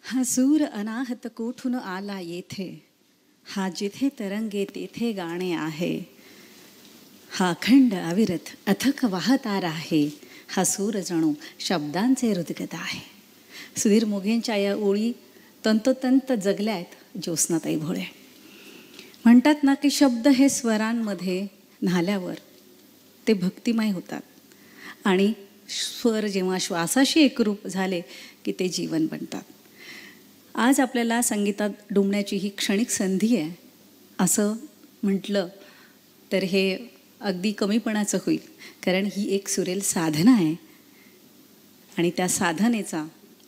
हा सूर अनाहत कोठून आला येथे, हा जिथे तरंगे तेथे गाणे आहे. हा अखंड अविरत अथक वाहता आहे. हा सूर जणू शब्दांचे हृदगत आहे. सुधीर मोघेंच्या या ओळी तंतोतंत जगल्या आहेत ज्योत्स्नाताई भोळे. म्हणतात ना की शब्द हे स्वरांमध्ये न्हाल्यावर ते भक्तिमय होतात आणि स्वर जेव्हा श्वासाशी एकरूप झाले की ते जीवन बनतात. आज आपल्याला संगीतात डुंबण्याची ही क्षणिक संधी आहे असं म्हटलं तर हे अगदी कमीपणाचं होईल, कारण ही एक सुरेल साधना आहे आणि त्या साधनेचा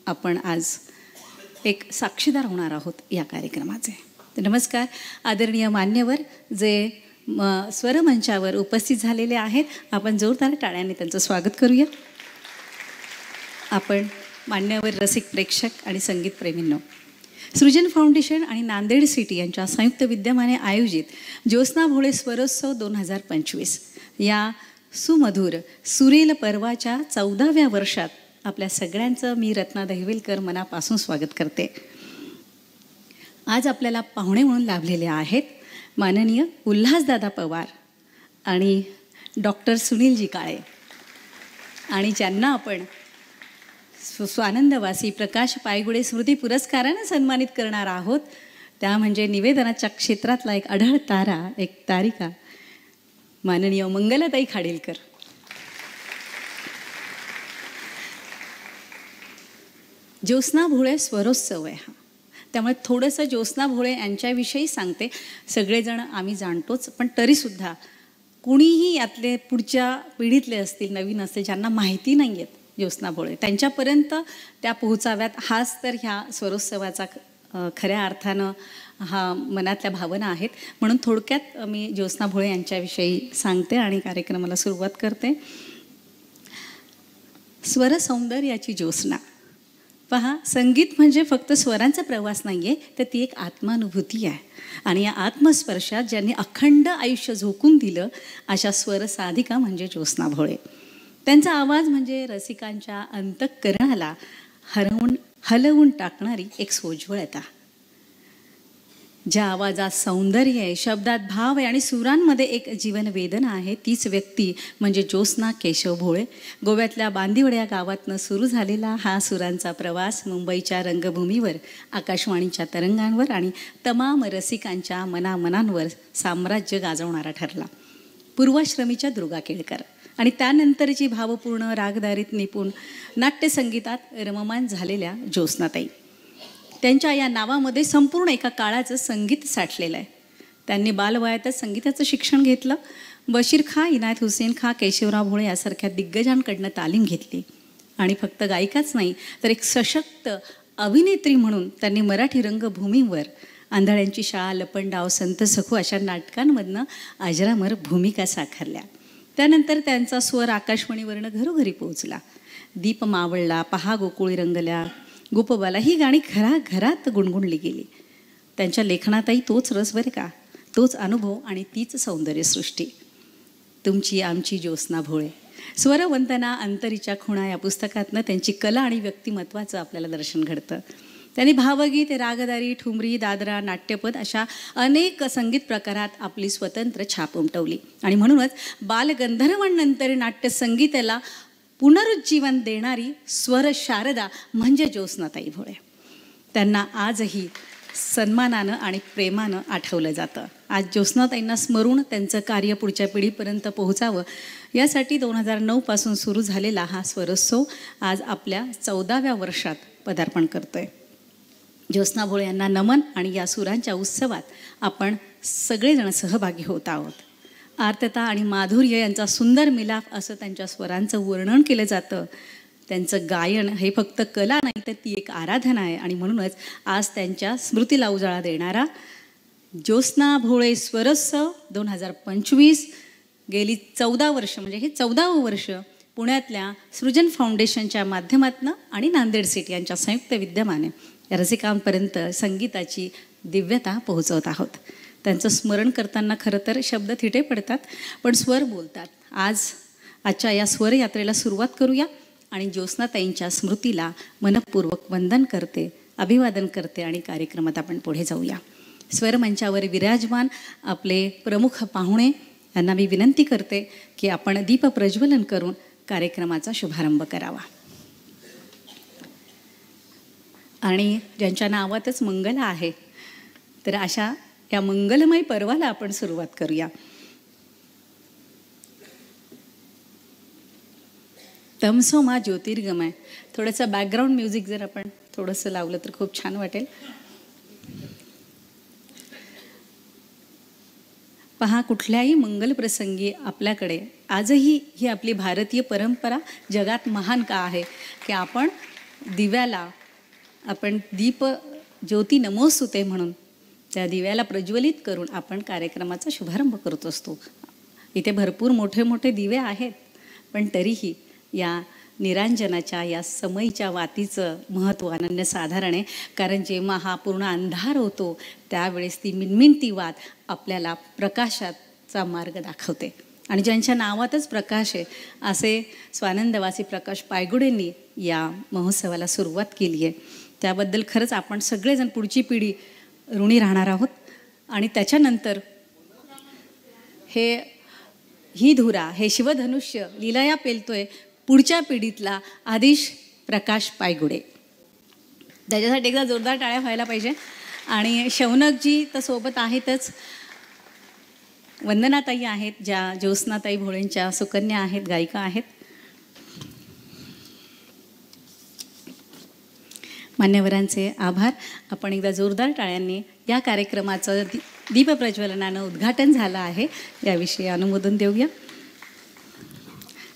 आपण आज एक साक्षीदार होणार आहोत या कार्यक्रमाचे. तर नमस्कार आदरणीय मान्यवर जे स्वरमंचावर उपस्थित झालेले आहेत, आपण जोरदार टाळ्यांनी त्यांचं स्वागत करूया. आपण मान्यवर रसिक प्रेक्षक आणि संगीत प्रेमींनो, सृजन फाउंडेशन आणि नांदेड सिटी यांच्या संयुक्त विद्यमाने आयोजित ज्योत्स्ना भोळे स्वरोत्सव 2025 या सुमधुर सुरेल पर्वाच्या 14व्या वर्षात आपल्या सगळ्यांचं मी रत्ना दहिवेलकर मनापासून स्वागत करते. आज आपल्याला पाहुणे म्हणून लाभलेले आहेत माननीय उल्हासदादा पवार आणि डॉक्टर सुनीलजी काळे, आणि ज्यांना आपण स्वानंदवासी प्रकाश पायगुडे स्मृती पुरस्काराने सन्मानित करणार आहोत. त्या म्हणजे निवेदनाच्या क्षेत्रातला एक अढळ तारा, एक तारिका, माननीय मंगलाताई खाडीलकर. ज्योत्स्ना भोळे स्वरोत्सव आहे हा, त्यामुळे थोडंसं ज्योत्स्ना भोळे यांच्याविषयी सांगते. सगळेजण आम्ही जाणतोच, पण तरीसुद्धा कुणीही यातले पुढच्या पिढीतले असतील, नवीन असतील, ज्यांना माहिती नाही आहेत ज्योत्स्ना भोळे, त्यांच्यापर्यंत त्या पोहोचाव्यात, हाच तर ह्या स्वरोत्सवाचा खऱ्या अर्थानं हा मनातल्या भावना आहेत. म्हणून थोडक्यात मी ज्योत्स्ना भोळे यांच्याविषयी सांगते आणि कार्यक्रमाला सुरुवात करते. स्वरसौंदर्याची ज्योत्स्ना. पहा, संगीत म्हणजे फक्त स्वरांचा प्रवास नाही आहे, तर ती एक आत्मानुभूती आहे. आणि या आत्मस्पर्शात ज्यांनी अखंड आयुष्य झोकून दिलं अशा स्वरसाधिका म्हणजे ज्योत्स्ना भोळे. त्यांचा आवाज म्हणजे रसिकांच्या अंतःकरणाला हलवून टाकणारी एक सोज्वळता. ज्या आवाजात सौंदर्य आहे, शब्दात भाव आहे आणि सुरांमध्ये एक जीवनवेदना आहे, तीच व्यक्ती म्हणजे ज्योत्स्ना केशव भोळे. गोव्यातल्या बांदिवड्या गावातनं सुरू झालेला हा सुरांचा प्रवास मुंबईच्या रंगभूमीवर, आकाशवाणीच्या तरंगांवर आणि तमाम रसिकांच्या मनामनांवर साम्राज्य गाजवणारा ठरला. पूर्वाश्रमीच्या दुर्गा केळकर आणि त्यानंतरची भावपूर्ण रागदारीत निपुण नाट्यसंगीतात रममाण झालेल्या ज्योत्स्नाताई. त्यांच्या या नावामध्ये संपूर्ण एका काळाचं संगीत साठलेलं आहे. त्यांनी बालवयातच संगीताचं शिक्षण घेतलं. बशीर खाँ, इनायत हुसेन खाँ, केशवराव भोळे यासारख्या दिग्गजांकडनं तालीम घेतली आणि फक्त गायिकाच नाही तर एक सशक्त अभिनेत्री म्हणून त्यांनी मराठी रंगभूमीवर आंधळ्यांची शाळा, लपंडाव, संत सखू अशा नाटकांमधनं अजरामर भूमिका साकारल्या. त्यानंतर त्यांचा स्वर आकाशवाणीवरनं घरोघरी पोहोचला. दीप मावळला, पहा गोकुळी रंगल्या, गोपबाला ही गाणी घराघरात गुणगुणली गेली. त्यांच्या लेखनातही तोच रस बरे का, तोच अनुभव आणि तीच सौंदर्यसृष्टी. तुमची आमची ज्योत्स्ना भोळे. स्वरवंदना अंतरीच्या खुणा या पुस्तकातनं त्यांची कला आणि व्यक्तिमत्वाचं आपल्याला दर्शन घडतं. त्यांनी भावगीत, रागदारी, ठुमरी, दादरा, नाट्यपद अशा अनेक संगीत प्रकारात आपली स्वतंत्र छाप उमटवली आणि म्हणूनच बालगंधर्वांनंतर नाट्यसंगीताला पुनरुज्जीवन देणारी स्वर शारदा म्हणजे ज्योत्स्नाताई भोळे. त्यांना आजही सन्मानानं आणि प्रेमानं आठवलं जातं. आज ज्योत्स्नाताईंना स्मरून त्यांचं कार्य पुढच्या पिढीपर्यंत पोहोचावं यासाठी 2009 पासून सुरू झालेला हा स्वरोत्सव आज आपल्या 14व्या वर्षात पदार्पण करतोय. ज्योत्स्ना भोळे यांना नमन आणि या सुरांच्या उत्सवात आपण सगळेजण सहभागी होत आहोत. आर्तता आणि माधुर्य यांचा सुंदर मिलाफ असं त्यांच्या स्वरांचं वर्णन केलं जातं. त्यांचं गायन हे फक्त कला नाही तर ती एक आराधना आहे आणि म्हणूनच आज त्यांच्या स्मृतीला उजाळा देणारा ज्योत्स्ना भोळे स्वरोत्सव 2025 गेली 14 वर्ष म्हणजे हे 14वं वर्ष पुण्यातल्या सृजन फाउंडेशनच्या माध्यमातून आणि नांदेड सिटी यांच्या संयुक्त विद्यमाने रसिकांपर्यंत संगीताची दिव्यता पोहोचवत आहोत. त्यांचं स्मरण करताना खरं तर शब्द थिटे पडतात, पण स्वर बोलतात. आजच्या या स्वरयात्रेला सुरुवात करूया आणि ज्योत्स्नाताईंच्या स्मृतीला मनपूर्वक वंदन करते. अभिवादन करते आणि कार्यक्रमात आपण पुढे जाऊया. स्वरमंचावर विराजमान आपले प्रमुख पाहुणे यांना मी विनंती करते की आपण दीप प्रज्वलन करून कार्यक्रमाचा शुभारंभ करावा. आणि ज्यांच्या नावातच मंगल आहे, तर अशा या मंगलमय पर्वाला आपण सुरुवात करूया. तमसो मा ज्योतिर्गमय. थोडंसं बॅकग्राऊंड म्युझिक जर आपण थोडंसं लावलं तर खूप छान वाटेल. पहा, कुठल्याही मंगल प्रसंगी आपल्याकडे आजही ही आपली भारतीय परंपरा जगात महान का आहे की आपण दिव्याला आपण दीप ज्योती नमोस्तुते म्हणून त्या दिव्याला प्रज्वलित करून आपण कार्यक्रमाचा शुभारंभ करत असतो. इथे भरपूर मोठे मोठे दिवे आहेत, पण तरीही या निरांजनाच्या या समयीच्या वातीचं महत्त्व अनन्यसाधारण आहे. कारण जेव्हा हा पूर्ण अंधार होतो त्यावेळेस ती मिणमिणती वात आपल्याला प्रकाशाचा मार्ग दाखवते. आणि ज्यांच्या नावातच प्रकाश आहे असे स्वानंदवासी प्रकाश पायगुडेंनी या महोत्सवाला सुरुवात केली आहे. त्याबद्दल खरंच आपण सगळेजण पुढची पिढी ऋणी राहणार आहोत. आणि त्याच्यानंतर ही धुरा, हे शिवधनुष्य लीलया पेलतोय पुढच्या पिढीतला आदिश प्रकाश पायगुडे. त्याच्यासाठी एकदा जोरदार टाळ्या व्हायला पाहिजे. आणि शौनकजी तर सोबत आहेतच, वंदनाताई आहेत, ज्या ज्योत्स्नाताई भोळेंच्या सुकन्या आहेत, गायिका आहेत. मान्यवरांचे आभार. आपण एकदा जोरदार टाळ्यांनी या कार्यक्रमाचं दीपप्रज्वलनानं उद्घाटन झालं आहे याविषयी अनुमोदन देऊया.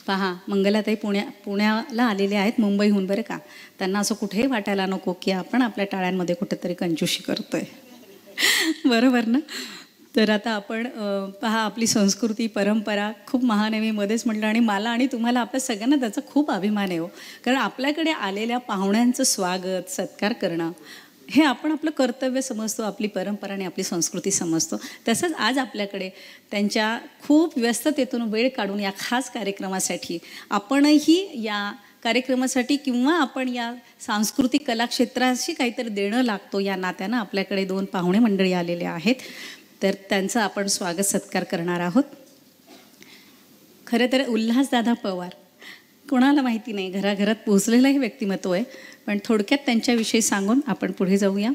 पहा, मंगलाताई पुण्याला आलेले आहेत मुंबईहून, बरं का. त्यांना असं कुठेही वाटायला नको की आपण आपल्या टाळ्यांमध्ये कुठेतरी कंजूशी करतोय. बरोबर ना? तर आता आपण पहा, आपली संस्कृती परंपरा खूप महान आहे. मी मध्येच म्हटलं, आणि मला आणि तुम्हाला आपल्या सगळ्यांना त्याचा खूप अभिमान आहे हो. कारण आपल्याकडे आलेल्या पाहुण्यांचं स्वागत सत्कार करणं हे आपण आपलं कर्तव्य समजतो, आपली परंपरा आणि आपली संस्कृती समजतो. तसंच आज आपल्याकडे त्यांच्या खूप व्यस्ततेतून वेळ काढून या खास कार्यक्रमासाठी आपणही या कार्यक्रमासाठी किंवा आपण या सांस्कृतिक कलाक्षेत्राशी काहीतरी देणं लागतो या नात्यानं आपल्याकडे 2 पाहुणे मंडळी आलेले आहेत. तर त्यांचं आपण स्वागत सत्कार करणार आहोत. खरं तर उल्हासदादा पवार कोणाला माहिती नाही, घराघरात पोहोचलेलंही व्यक्तिमत्व आहे. पण थोडक्यात त्यांच्याविषयी सांगून आपण पुढे जाऊया.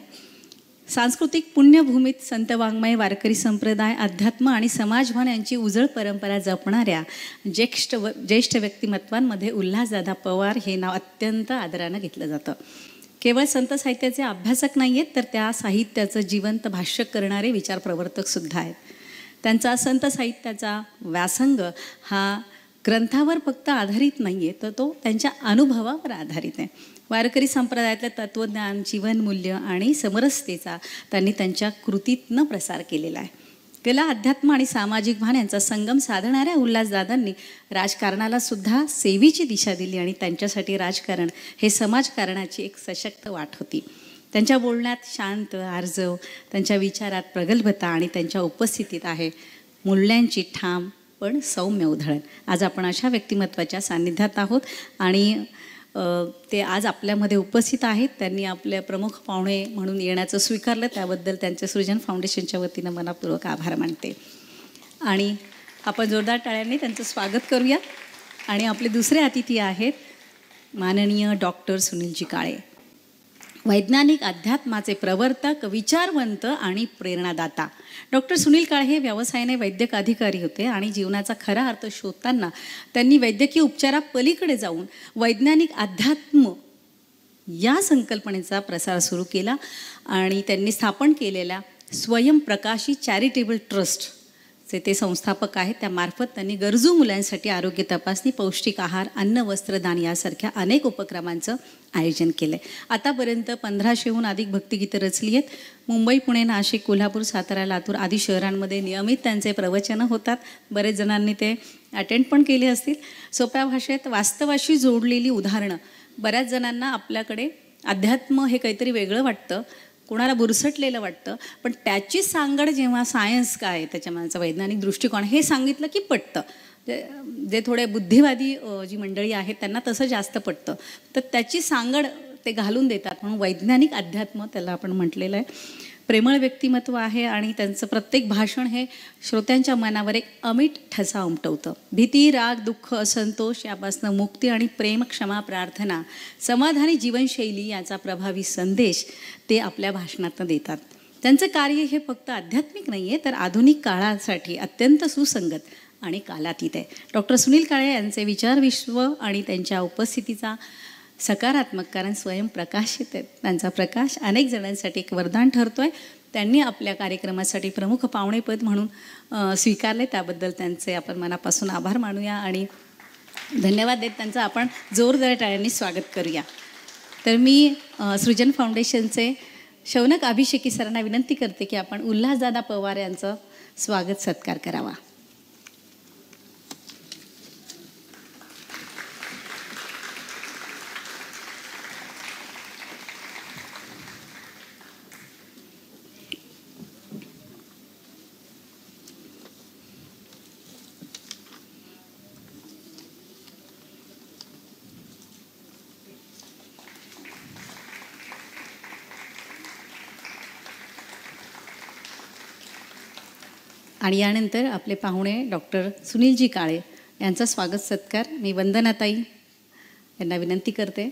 सांस्कृतिक पुण्यभूमीत संत वाङ्मय, वारकरी संप्रदाय, अध्यात्म आणि समाजभान यांची उजळ परंपरा जपणाऱ्या ज्येष्ठ व्यक्तिमत्वांमध्ये उल्हासदादा पवार हे नाव अत्यंत आदरानं घेतलं जातं. केवळ संत साहित्याचे अभ्यासक नाही आहेत, तर त्या साहित्याचं जिवंत भाष्य करणारे विचारप्रवर्तकसुद्धा आहेत. त्यांचा संत साहित्याचा व्यासंग हा ग्रंथावर फक्त आधारित नाही आहे, तर तो त्यांच्या अनुभवावर आधारित आहे. वारकरी संप्रदायातलं तत्त्वज्ञान, जीवनमूल्य आणि समरसतेचा त्यांनी त्यांच्या कृतीतनं प्रसार केलेला आहे. कला, अध्यात्म आणि सामाजिक भान यांचा संगम साधणाऱ्या उल्हासदादांनी राजकारणाला सुद्धा सेवेची दिशा दिली आणि त्यांच्यासाठी राजकारण हे समाजकारणाची एक सशक्त वाट होती. त्यांच्या बोलण्यात शांत, आर्जव, त्यांच्या विचारात प्रगल्भता आणि त्यांच्या उपस्थितीत आहे मूल्यांची ठाम पण सौम्य उधळण. आज आपण अशा व्यक्तिमत्वाच्या सान्निध्यात आहोत आणि ते आज आपल्यामध्ये उपस्थित आहेत. त्यांनी आपल्या प्रमुख पाहुणे म्हणून येण्याचं स्वीकारलं, त्याबद्दल त्यांच्या सृजन फाउंडेशनच्या वतीनं मनापूर्वक आभार मानते. आणि आपण जोरदार टाळ्यांनी त्यांचं स्वागत करूया. आणि आपले दुसरे अतिथी आहेत माननीय डॉक्टर सुनीलजी काळे, वैज्ञानिक अध्यात्माचे प्रवर्तक, विचारवंत आणि प्रेरणादाता. डॉक्टर सुनील काळे हे व्यवसायाने वैद्यक अधिकारी होते आणि जीवनाचा खरा अर्थ शोधताना त्यांनी वैद्यकीय उपचारापलीकडे जाऊन वैज्ञानिक अध्यात्म या संकल्पनेचा प्रसार सुरू केला. आणि त्यांनी स्थापन केलेल्या स्वयंप्रकाशी चॅरिटेबल ट्रस्ट चे ते संस्थापक आहेत. त्यामार्फत त्यांनी गरजू मुलांसाठी आरोग्य तपासणी, पौष्टिक आहार, अन्न, वस्त्रदान यासारख्या अनेक उपक्रमांचं आयोजन केलं आहे. आतापर्यंत 1500हून अधिक भक्तिगीतं रचली आहेत. मुंबई, पुणे, नाशिक, कोल्हापूर, सातारा, लातूर आदी शहरांमध्ये नियमित त्यांचे प्रवचनं होतात. बरेच जणांनी ते अटेंड पण केले असतील. सोप्या भाषेत वास्तवाशी जोडलेली उदाहरणं. बऱ्याच जणांना आपल्याकडे अध्यात्म हे काहीतरी वेगळं वाटतं, कोणाला बुरसटलेलं वाटतं, पण त्याची सांगड जेव्हा सायन्स काय, त्याच्या मागचा वैज्ञानिक दृष्टिकोन हे सांगितलं की पटतं. जे थोडे बुद्धिवादी जी मंडळी आहेत त्यांना तसं जास्त पटतं. तर त्याची सांगड ते घालून देतात, म्हणून वैज्ञानिक अध्यात्म त्याला आपण म्हटलेलं आहे. प्रेमळ व्यक्तिमत्व आहे आणि त्यांचं प्रत्येक भाषण हे श्रोत्यांच्या मनावर एक अमिट ठसा उमटवतं. भीती, राग, दुःख, असंतोष यापासून मुक्ती आणि प्रेम, क्षमा, प्रार्थना, समाधानी जीवनशैली याचा प्रभावी संदेश ते आपल्या भाषणातून देतात. त्यांचं कार्य हे फक्त आध्यात्मिक नाही आहे, तर आधुनिक काळासाठी अत्यंत सुसंगत आणि कालातीत आहे. डॉक्टर सुनील काळे यांचे विचार विश्व आणि त्यांच्या उपस्थितीचा सकारात्मक, कारण स्वयंप्रकाशित आहेत. त्यांचा प्रकाश अनेक जणांसाठी एक वरदान ठरतो आहे. त्यांनी आपल्या कार्यक्रमासाठी प्रमुख पाहुणेपद म्हणून स्वीकारले, त्याबद्दल त्यांचे आपण मनापासून आभार मानूया आणि धन्यवाद देत त्यांचं आपण जोरदार टाळ्यांनी स्वागत करूया. तर मी सृजन फाउंडेशनचे शौनक अभिषेकी सरांना विनंती करते की आपण उल्हासदादा पवार यांचं स्वागत सत्कार करावा. आणि यानंतर आपले पाहुणे डॉक्टर सुनीलजी काळे यांचा स्वागत सत्कार मी वंदनाताई यांना विनंती करते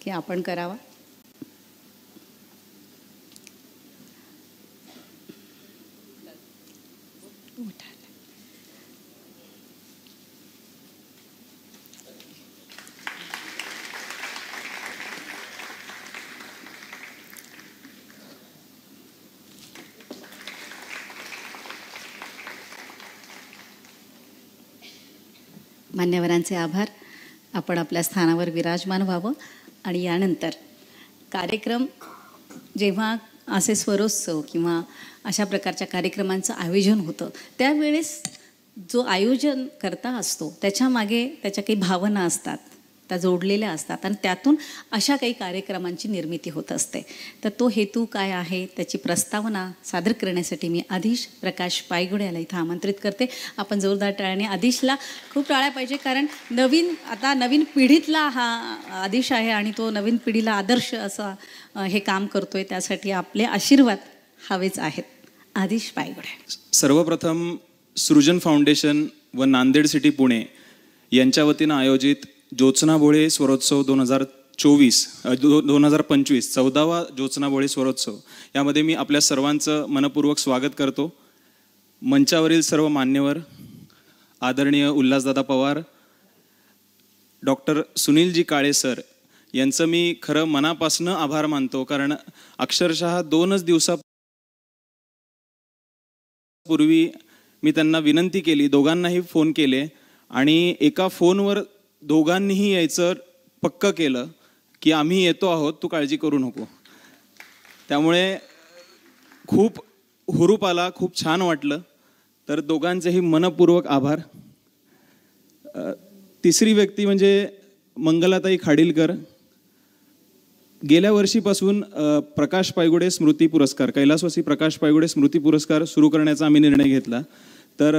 की आपण करावा. मान्यवरांचे आभार. आपण आपल्या स्थानावर विराजमान व्हावं. आणि यानंतर कार्यक्रम जेव्हा असे स्वरोत्सव किंवा अशा प्रकारच्या कार्यक्रमांचं आयोजन होतं त्यावेळेस जो आयोजन करता असतो त्याच्यामागे त्याच्या काही भावना असतात, त्या जोडलेल्या असतात आणि त्यातून अशा काही कार्यक्रमांची निर्मिती होत असते. तर तो हेतू काय आहे त्याची प्रस्तावना सादर करण्यासाठी मी आदिश प्रकाश पायगुडे याला इथं आमंत्रित करते. आपण जोरदार टाळ्याने आदिशला खूप टाळ्या पाहिजे, कारण नवीन पिढीतला हा आदिश आहे आणि तो नवीन पिढीला आदर्श असा हे काम करतोय. त्यासाठी आपले आशीर्वाद हवेच आहेत. आदिश पायगुडे. सर्वप्रथम सृजन फाउंडेशन व नांदेड सिटी पुणे यांच्या वतीनं आयोजित ज्योत्स्ना भोळे स्वरोत्सव 2025 14वा ज्योत्स्ना भोळे स्वरोत्सव यामध्ये मी आपल्या सर्वांचं मनपूर्वक स्वागत करतो. मंचावरील सर्व मान्यवर, आदरणीय उल्हासदादा पवार, डॉक्टर सुनीलजी काळे सर यांचं मी खरं मनापासून आभार मानतो, कारण अक्षरशः 2च दिवसापूर्वी मी त्यांना विनंती केली, दोघांनाही फोन केले आणि एका फोनवर दोघांनीही यायचं पक्क केलं की आम्ही येतो आहोत, तू काळजी करू नको. त्यामुळे खूप हुरूप आला, खूप छान वाटलं. तर दोघांचेही मनपूर्वक आभार. तिसरी व्यक्ती म्हणजे मंगलाताई खाडीलकर. गेल्या वर्षीपासून प्रकाश पायगुडे स्मृती पुरस्कार, कैलासवासी प्रकाश पायगुडे स्मृती पुरस्कार सुरू करण्याचा आम्ही निर्णय घेतला. तर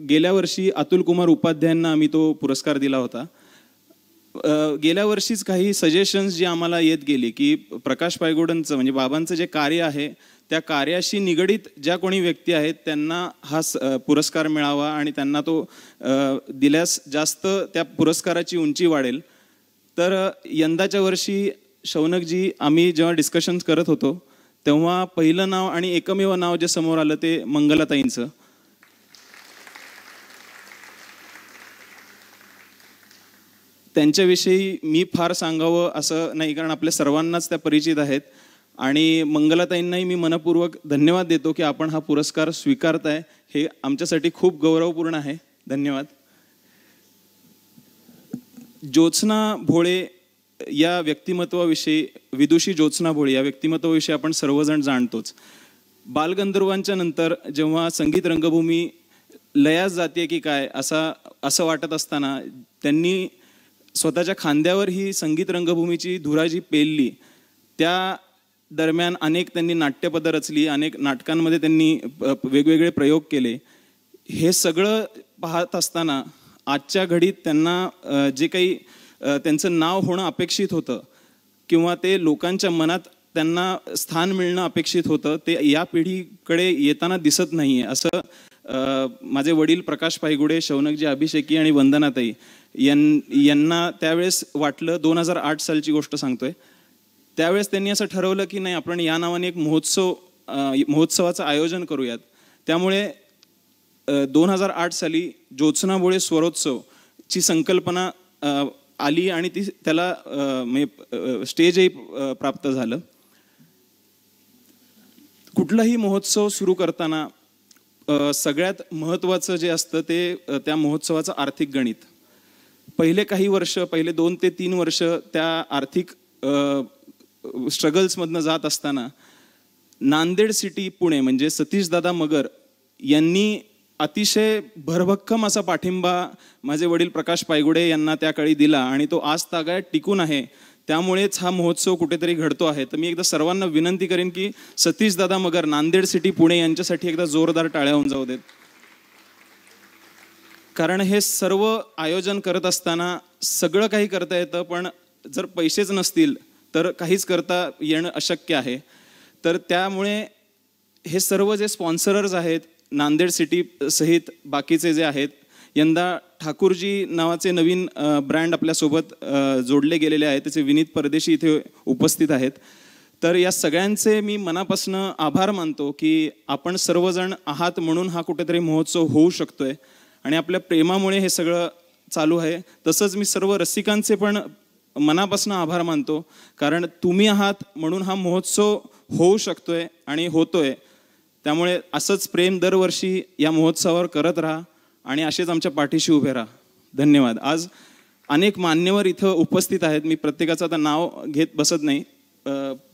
गेल्या वर्षी अतुल कुमार उपाध्यायांना आम्ही तो पुरस्कार दिला होता. गेल्या वर्षीच काही सजेशन्स जी आम्हाला येत गेली की प्रकाश पायगुडेंचं म्हणजे बाबांचं जे कार्य आहे त्या कार्याशी निगडीत ज्या कोणी व्यक्ती आहेत त्यांना हा पुरस्कार मिळावा आणि त्यांना तो दिल्यास जास्त त्या पुरस्काराची उंची वाढेल. तर यंदाच्या वर्षी शौनकजी आम्ही जेव्हा डिस्कशन्स करत होतो तेव्हा पहिलं नाव आणि एकमेव नाव जे समोर आलं ते मंगलाताईंचं. त्यांच्याविषयी मी फार सांगावं असं नाही, कारण आपल्या सर्वांनाच त्या परिचित आहेत. आणि मंगलाताईंनाही मी मनपूर्वक धन्यवाद देतो की आपण हा पुरस्कार स्वीकारताय, हे आमच्यासाठी खूप गौरवपूर्ण आहे. धन्यवाद. ज्योत्स्ना भोळे या व्यक्तिमत्वाविषयी, विदुषी ज्योत्स्ना भोळे या व्यक्तिमत्वाविषयी आपण सर्वजण जाणतोच. बालगंधर्वांच्या नंतर जेव्हा संगीत रंगभूमी लयास जाते की काय असं वाटत असताना त्यांनी स्वतःच्या खांद्यावर ही संगीत रंगभूमीची धुरा जी पेलली, त्या दरम्यान अनेक त्यांनी नाट्यपद रचली, अनेक नाटकांमध्ये त्यांनी वेगवेगळे प्रयोग केले. हे सगळं पाहत असताना आजच्या घडीत त्यांना जे काही त्यांचं नाव होणं अपेक्षित होतं किंवा ते लोकांच्या मनात त्यांना स्थान मिळणं अपेक्षित होतं ते या पिढीकडे येताना दिसत नाही आहे असं माझे वडील प्रकाश पायगुडे, शौनकजी अभिषेकी आणि वंदनाताई यांना त्यावेळेस वाटलं. 2008 सालची गोष्ट सांगतोय. त्यावेळेस त्यांनी असं ठरवलं की नाही, आपण या नावाने एक महोत्सवाचं आयोजन करूयात. त्यामुळे 2008 साली ज्योत्स्ना भोळे स्वरोत्सवची संकल्पना आली आणि ती त्याला स्टेजही प्राप्त झालं. कुठलाही महोत्सव सुरू करताना सगळ्यात महत्त्वाचं जे असतं ते त्या महोत्सवाचं आर्थिक गणित. पहिले काही वर्ष, पहिले 2 ते 3 वर्ष त्या आर्थिक स्ट्रगल्समधनं जात असताना नांदेड सिटी पुणे म्हणजे सतीशदादा मगर यांनी अतिशय भरभक्कम असा पाठिंबा माझे वडील प्रकाश पायगुडे यांना त्या काळी दिला आणि तो आज तागायत टिकून आहे. त्यामुळेच हा महोत्सव कुठेतरी घडतो आहे. तर मी एकदा सर्वांना विनंती करेन की सतीशदादा मगर, नांदेड सिटी पुणे यांच्यासाठी एकदा जोरदार टाळ्या होऊन जाऊ देत. कारण हे सर्व आयोजन करत असताना सगळं काही करता येतं, पण जर पैसेच नसतील तर काहीच करता येणं अशक्य आहे. तर त्यामुळे हे सर्व जे स्पॉन्सरर्स आहेत नांदेड सिटी सहित बाकीचे जे आहेत, यंदा ठाकूरजी नावाचे नवीन ब्रँड आपल्यासोबत जोडले गेलेले आहेत. त्याचे विनीत परदेशी इथे उपस्थित आहेत. तर या सगळ्यांचे मी मनापासून आभार मानतो की आपण सर्वजण आहात म्हणून हा कुठेतरी महोत्सव होऊ शकतोय आणि आपल्या प्रेमामुळे हे सगळं चालू आहे. तसंच मी सर्व रसिकांचे पण मनापासून आभार मानतो, कारण तुम्ही आहात म्हणून हा महोत्सव होऊ शकतोय आणि होतोय. त्यामुळे असंच प्रेम दरवर्षी या महोत्सवावर करत राहा आणि असेच आमच्या पाठीशी उभे राहा. धन्यवाद. आज अनेक मान्यवर इथं उपस्थित आहेत. मी प्रत्येकाचं आता नाव घेत बसत नाही,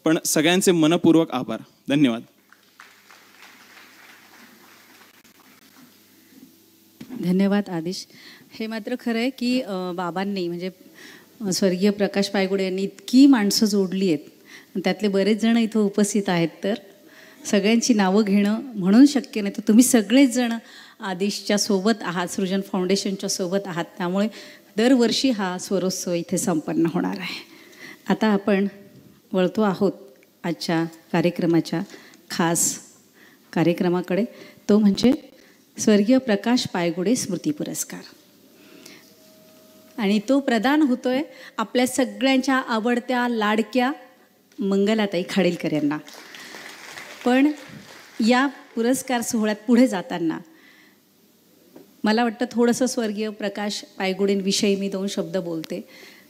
पण सगळ्यांचे मनपूर्वक आभार. धन्यवाद. धन्यवाद आदिश. हे मात्र खरं आहे की बाबांनी म्हणजे स्वर्गीय प्रकाश पायगुडे यांनी इतकी माणसं जोडली आहेत, त्यातले बरेच जण इथं उपस्थित आहेत. तर सगळ्यांची नावं घेणं म्हणून शक्य नाही. तर तुम्ही सगळेच जण आदिशच्या सोबत आहात, सृजन फाउंडेशनच्या सोबत आहात. त्यामुळे दरवर्षी हा स्वरोत्सव इथे संपन्न होणार आहे. आता आपण वळतो आहोत आजच्या कार्यक्रमाच्या खास कार्यक्रमाकडे. तो म्हणजे स्वर्गीय प्रकाश पायगुडे स्मृती पुरस्कार. आणि तो प्रदान होतोय आपल्या सगळ्यांच्या आवडत्या लाडक्या मंगलाताई खाडीलकर यांना. पण या पुरस्कार सोहळ्यात पुढे जाताना मला वाटतं थोडंसं स्वर्गीय प्रकाश पायगुडेंविषयी मी 2 शब्द बोलते.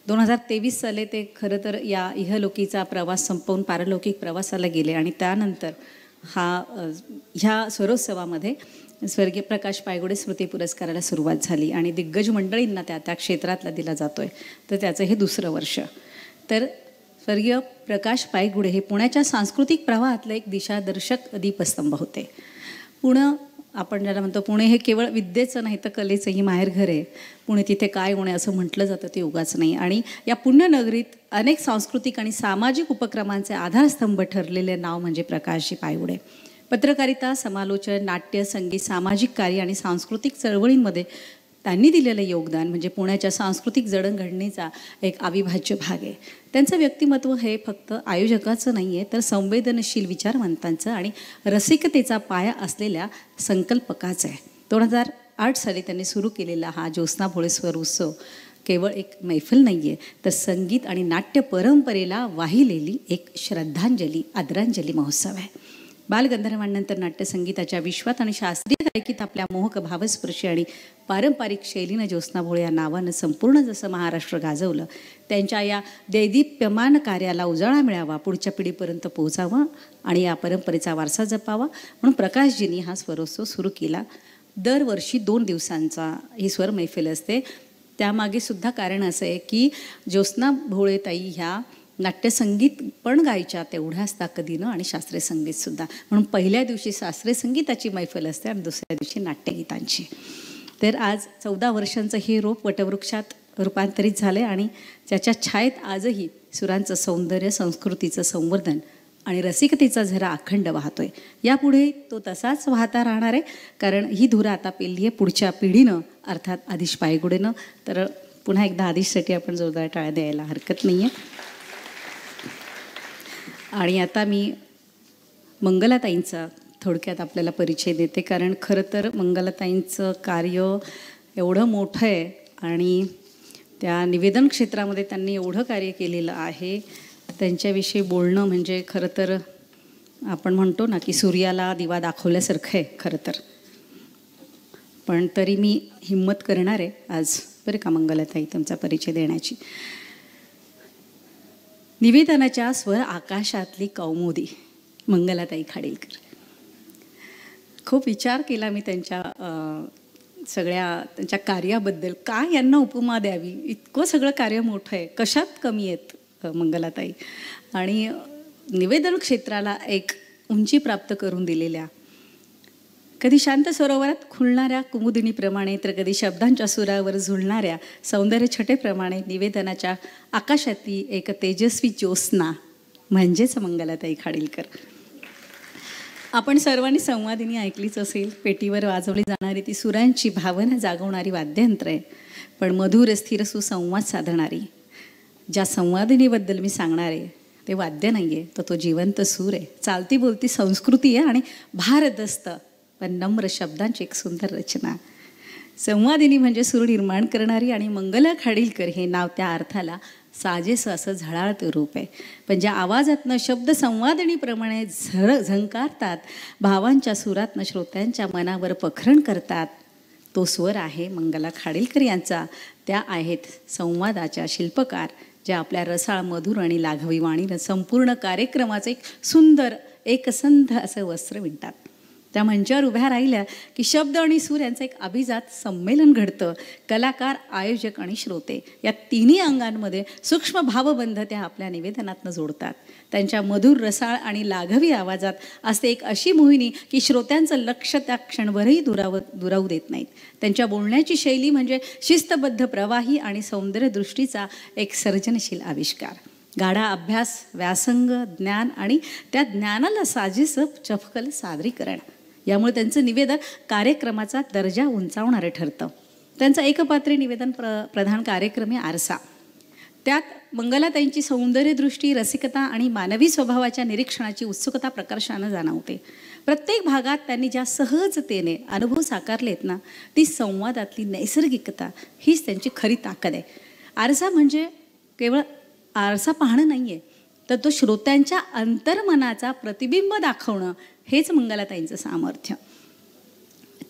2023 साली ते खरं तर या इहलोकीचा प्रवास संपवून पारलौकिक प्रवासाला गेले आणि त्यानंतर ह्या स्वरोत्सवामध्ये स्वर्गीय प्रकाश पायगुडे स्मृती पुरस्काराला सुरुवात झाली आणि दिग्गज मंडळींना त्या क्षेत्रातला दिला जातोय. तर त्याचं हे 2रं वर्ष. तर स्वर्गीय प्रकाश पायगुडे हे पुण्याच्या सांस्कृतिक प्रवाहातलं एक दिशादर्शक दीपस्तंभ होते. आपण ज्याला म्हणतो पुणे हे केवळ विद्येचं नाही तर कलेचंही माहेरघर आहे. पुणे तिथे काय होणे असं म्हटलं जातं ते उगाच नाही. आणि या पुण्यनगरीत अनेक सांस्कृतिक आणि सामाजिक उपक्रमांचे आधारस्तंभ ठरलेले नाव म्हणजे प्रकाशजी पायगुडे. पत्रकारिता, समालोचन, नाट्य, संगीत, सामाजिक कार्य आणि सांस्कृतिक चळवळींमध्ये त्यांनी दिलेलं योगदान म्हणजे पुण्याच्या सांस्कृतिक जडणघडणीचा एक अविभाज्य भाग आहे. त्यांचं व्यक्तिमत्व हे फक्त आयोजकाचं नाही आहे, तर संवेदनशील विचारवंतांचं आणि रसिकतेचा पाया असलेल्या संकल्पकाचं आहे. 2008 साली त्यांनी सुरू केलेला हा ज्योत्स्ना भोळे स्वरोत्सव केवळ एक मैफिल नाही आहे, तर संगीत आणि नाट्य परंपरेला वाहिलेली एक श्रद्धांजली, आदरांजली महोत्सव आहे. बालगंधर्वांनंतर नाट्यसंगीताच्या विश्वात आणि शास्त्रीय गायकीत आपल्या मोहक भावस्पर्शी आणि पारंपरिक शैलीनं ज्योत्स्ना भोळे या नावानं संपूर्ण जसं महाराष्ट्र गाजवलं, त्यांच्या या दैदिप्यमान कार्याला उजाळा मिळावा, पुढच्या पिढीपर्यंत पोहोचावा आणि या परंपरेचा वारसा जपावा म्हणून प्रकाशजींनी हा स्वरोत्सव सुरू केला. दरवर्षी 2 दिवसांचा ही स्वर मैफिल असते. त्यामागे सुद्धा कारण असं आहे की ज्योत्स्ना भोळेताई ह्या नाट्यसंगीत पण गायच्या तेवढ्याच ताकदीनं आणि शास्त्रीय संगीतसुद्धा. म्हणून पहिल्या दिवशी शास्त्रीय संगीताची मैफल असते आणि दुसऱ्या दिवशी नाट्यगीतांची. तर आज 14 वर्षांचं हे रोप वटवृक्षात रूपांतरित झालं आहे आणि त्याच्या छायेत आजही सुरांचं सौंदर्य, संस्कृतीचं संवर्धन आणि रसिकतेचा झरा अखंड वाहतोय. यापुढे तो तसाच वाहता राहणार आहे, कारण ही धुरा आता पेलली आहे पुढच्या पिढीनं, अर्थात आदिश पायगुडेनं. तर पुन्हा एकदा आदिशसाठी आपण जोरदार टाळ्या द्यायला हरकत नाही आहे. आणि आता मी मंगलाताईंचा थोडक्यात आपल्याला परिचय देते, कारण खरं तर मंगलाताईंचं कार्य एवढं मोठं आहे आणि त्या निवेदन क्षेत्रामध्ये त्यांनी एवढं कार्य केलेलं आहे. त्यांच्याविषयी बोलणं म्हणजे खरं तर आपण म्हणतो ना की सूर्याला दिवा दाखवल्यासारखं आहे खरं तर. पण तरी मी हिम्मत करणार आहे आज बरं का मंगलाताई तुमचा परिचय देण्याची. निवेदनाच्या स्वर आकाशातली कौमुदी मंगलाताई खाडीलकर. खूप विचार केला मी त्यांच्या त्यांच्या कार्याबद्दल. काय यांना उपमा द्यावी, इतकं सगळं कार्य मोठं आहे, कशात कमी आहेत मंगलाताई. आणि निवेदन क्षेत्राला एक उंची प्राप्त करून दिलेल्या, कधी शांत सरोवरात खुलणाऱ्या कुमुदिनीप्रमाणे तर कधी शब्दांच्या सुरावर झुलणाऱ्या सौंदर्य छटेप्रमाणे निवेदनाच्या आकाशातली एक तेजस्वी ज्योत्स्ना म्हणजेच मंगलाताई खाडीलकर. आपण सर्वांनी संवादिनी ऐकलीच असेल. पेटीवर वाजवली जाणारी ती सुरांची भावना जागवणारी वाद्ययंत्र आहे, पण मधुर स्थिर सुसंवाद साधणारी. ज्या संवादिनीबद्दल मी सांगणार आहे ते वाद्य नाही आहे, तर तो जिवंत सूर आहे. चालती बोलती संस्कृती आहे आणि भारदस्त पण नम्र शब्दांची एक सुंदर रचना. संवादिनी म्हणजे सूर निर्माण करणारी, आणि मंगला खाडीलकर हे नाव त्या अर्थाला साजेसं असं झळाळतं रूप आहे. पण ज्या आवाजातनं शब्द संवादिनीप्रमाणे झंकारतात, भावांच्या सुरातनं श्रोत्यांच्या मनावर पखरण करतात, तो स्वर आहे मंगला खाडीलकर यांचा. त्या आहेत संवादाच्या शिल्पकार, ज्या आपल्या रसाळ मधुर आणि लाघवी वाणीनं संपूर्ण कार्यक्रमाचं एक सुंदर एकसंध असं वस्त्र विणतात. त्या मंचावर उभ्या राहिल्या की शब्द आणि सूर यांचं एक अभिजात संमेलन घडतं. कलाकार, आयोजक आणि श्रोते या तिन्ही अंगांमध्ये सूक्ष्म भावबंध त्या आपल्या निवेदनातनं जोडतात. त्यांच्या मधुर, रसाळ आणि लाघवी आवाजात असते एक अशी मोहिनी की श्रोत्यांचं लक्ष त्या क्षणभरही दुरावू देत नाहीत. त्यांच्या बोलण्याची शैली म्हणजे शिस्तबद्ध, प्रवाही आणि सौंदर्यदृष्टीचा एक सर्जनशील आविष्कार. गाढा अभ्यास, व्यासंग, ज्ञान आणि त्या ज्ञानाला साजेसं चपखल सादरीकरण, यामुळे त्यांचं निवेदन कार्यक्रमाचा दर्जा उंचावणारं ठरतं. त्यांचं एकपात्री निवेदन प्रधान कार्यक्रम आहे आरसा. त्यात मंगलाताईंची सौंदर्यदृष्टी, रसिकता आणि मानवी स्वभावाच्या निरीक्षणाची उत्सुकता प्रकर्षानं जाणवते. प्रत्येक भागात त्यांनी ज्या सहजतेने अनुभव साकारलेत ना, ती संवादातली नैसर्गिकता हीच त्यांची खरी ताकद आहे. आरसा म्हणजे केवळ आरसा पाहणं नाही आहे, तर तो श्रोत्यांच्या अंतर्मनाचा प्रतिबिंब दाखवणं हेच मंगलाताईंचं सामर्थ्य.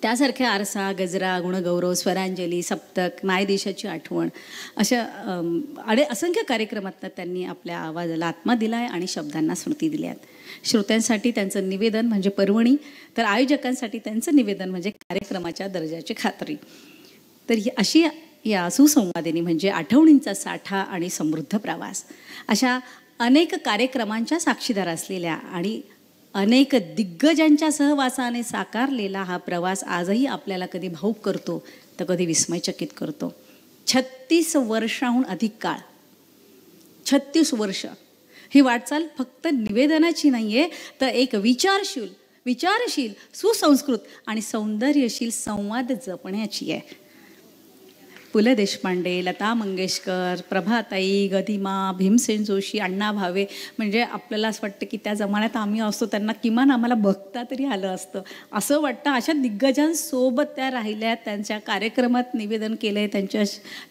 त्यासारख्या आरसा, गजरा, गुणगौरव, स्वरांजली, सप्तक, मायदेशाची आठवण अशा असंख्य कार्यक्रमात त्यांनी आपल्या आवाजाला आत्मा दिला आहे आणि शब्दांना स्मृती दिल्या आहेत. श्रोत्यांसाठी त्यांचं निवेदन म्हणजे पर्वणी, तर आयोजकांसाठी त्यांचं निवेदन म्हणजे कार्यक्रमाच्या दर्जाची खात्री. तर ही अशी या सुसंवादिनी म्हणजे आठवणींचा साठा आणि समृद्ध प्रवास. अशा अनेक कार्यक्रमांच्या साक्षीदार असलेल्या आणि अनेक दिग्गजांच्या सहवासाने साकारलेला हा प्रवास आजही आपल्याला कधी भावुक करतो तर कधी विस्मयचकित करतो. 36 वर्षाहून अधिक काळ, 36 वर्ष ही वाटचाल फक्त निवेदनाची नाही आहे, तर एक विचारशील, सुसंस्कृत आणि सौंदर्यशील संवाद जपण्याची आहे. पु ल देशपांडे, लता मंगेशकर, प्रभाताई, गदिमा, भीमसेन जोशी, अण्णा भावे, म्हणजे आपल्याला असं वाटतं की त्या जमान्यात आम्ही असतो, त्यांना किमान आम्हाला बघता तरी आलं असतं असं वाटतं. अशा दिग्गजांसोबत त्या राहिल्या, त्यांच्या कार्यक्रमात निवेदन केलं आहे,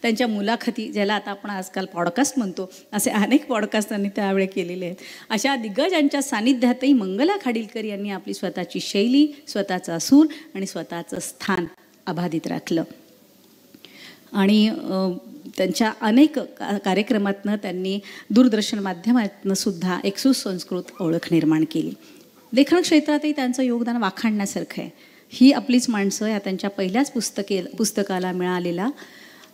त्यांच्या मुलाखती, ज्याला आता आपण आजकाल पॉडकास्ट म्हणतो, असे अनेक पॉडकास्ट त्यांनी त्यावेळी केलेले आहेत. अशा दिग्गजांच्या सानिध्यातही मंगला खाडीलकर यांनी आपली स्वतःची शैली, स्वतःचा सूर आणि स्वतःचं स्थान अबाधित राखलं. आणि त्यांच्या अनेक कार्यक्रमातनं त्यांनी दूरदर्शन माध्यमातनं सुद्धा एक सुसंस्कृत ओळख निर्माण केली. लेखन क्षेत्रातही त्यांचं योगदान वाखाणण्यासारखं आहे. ही आपलीच माणसं या त्यांच्या पहिल्याच पुस्तकाला मिळालेला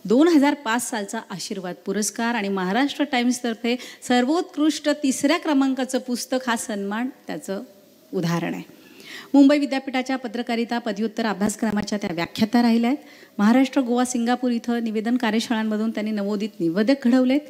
2005 सालचा आशीर्वाद पुरस्कार आणि महाराष्ट्र टाइम्सतर्फे सर्वोत्कृष्ट 3ऱ्या क्रमांकाचं पुस्तक हा सन्मान त्याचं उदाहरण आहे. मुंबई विद्यापीठाच्या पत्रकारिता पदव्युत्तर अभ्यासक्रमाच्या त्या व्याख्याता राहिल्या आहेत. महाराष्ट्र, गोवा, सिंगापूर इथं निवेदन कार्यशाळांमधून त्यांनी नवोदित निवेदक घडवलेत.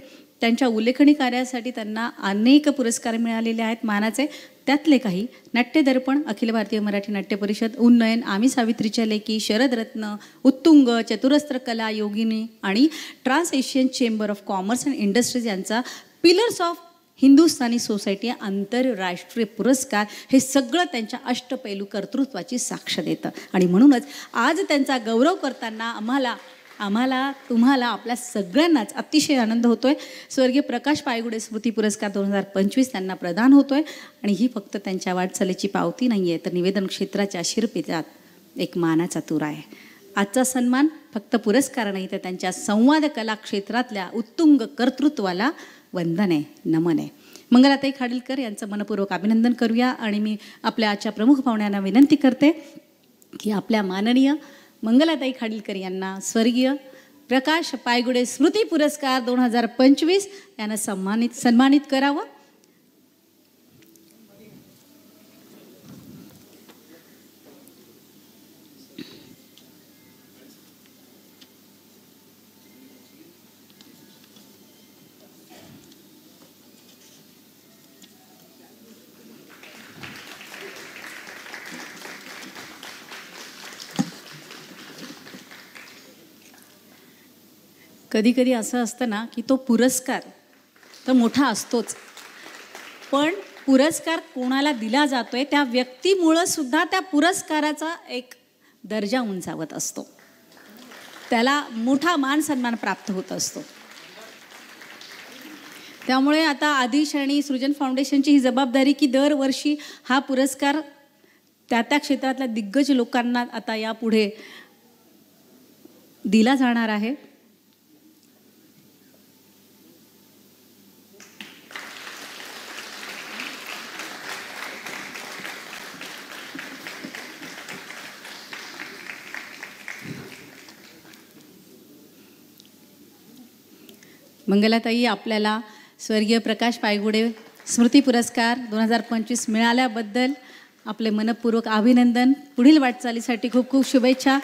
त्यांच्या उल्लेखनी कार्यासाठी त्यांना अनेक पुरस्कार मिळालेले आहेत मानाचे. त्यातले काही नाट्यदर्पण, अखिल भारतीय मराठी नाट्य परिषद, उन्नयन, आम्ही सावित्रीच्या लेकी, शरदरत्न, उत्तुंग, चतुरस्त्र कला योगिनी आणि trans Asian chamber of commerce and industries यांचा पिलर्स ऑफ हिंदुस्थानी सोसायटी आंतरराष्ट्रीय पुरस्कार हे सगळं त्यांच्या अष्टपैलू कर्तृत्वाची साक्ष देतं. आणि म्हणूनच आज त्यांचा गौरव करताना आम्हाला तुम्हाला आपल्या सगळ्यांनाच अतिशय आनंद होतोय. स्वर्गीय प्रकाश पायगुडे स्मृती पुरस्कार 2025 त्यांना प्रदान होतोय. आणि ही फक्त त्यांच्या वाटचालीची पावती नाही आहे, तर निवेदन क्षेत्राच्या शिरपेचात एक मानाचा तुरा आहे. आजचा सन्मान फक्त पुरस्कार नाही, तर त्यांच्या संवाद कला क्षेत्रातल्या उत्तुंग कर्तृत्वाला वंदन आहे, नमन आहे. मंगलाताई खाडीलकर यांचं मनपूर्वक अभिनंदन करूया. आणि मी आपल्या आजच्या प्रमुख पाहुण्यांना विनंती करते की आपल्या माननीय मंगलाताई खाडीलकर यांना स्वर्गीय प्रकाश पायगुडे स्मृती पुरस्कार 2025 यांना सन्मानित करावं. कधी कधी असं असतं ना की तो पुरस्कार तर मोठा असतोच, पण पुरस्कार कोणाला दिला जातोय त्या व्यक्तीमुळं सुद्धा त्या पुरस्काराचा एक दर्जा उंचावत असतो, त्याला मोठा मान सन्मान प्राप्त होत असतो. त्यामुळे आता आदिश आणि सृजन फाउंडेशनची ही जबाबदारी की दरवर्षी हा पुरस्कार त्या क्षेत्रातल्या दिग्गज लोकांना आता यापुढे दिला जाणार आहे. मंगलाताई, आपल्याला स्वर्गीय प्रकाश पायगुडे स्मृती पुरस्कार 2025 मिळाल्याबद्दल आपले मनपूर्वक अभिनंदन. पुढील वाटचालीसाठी खूप खूप शुभेच्छा.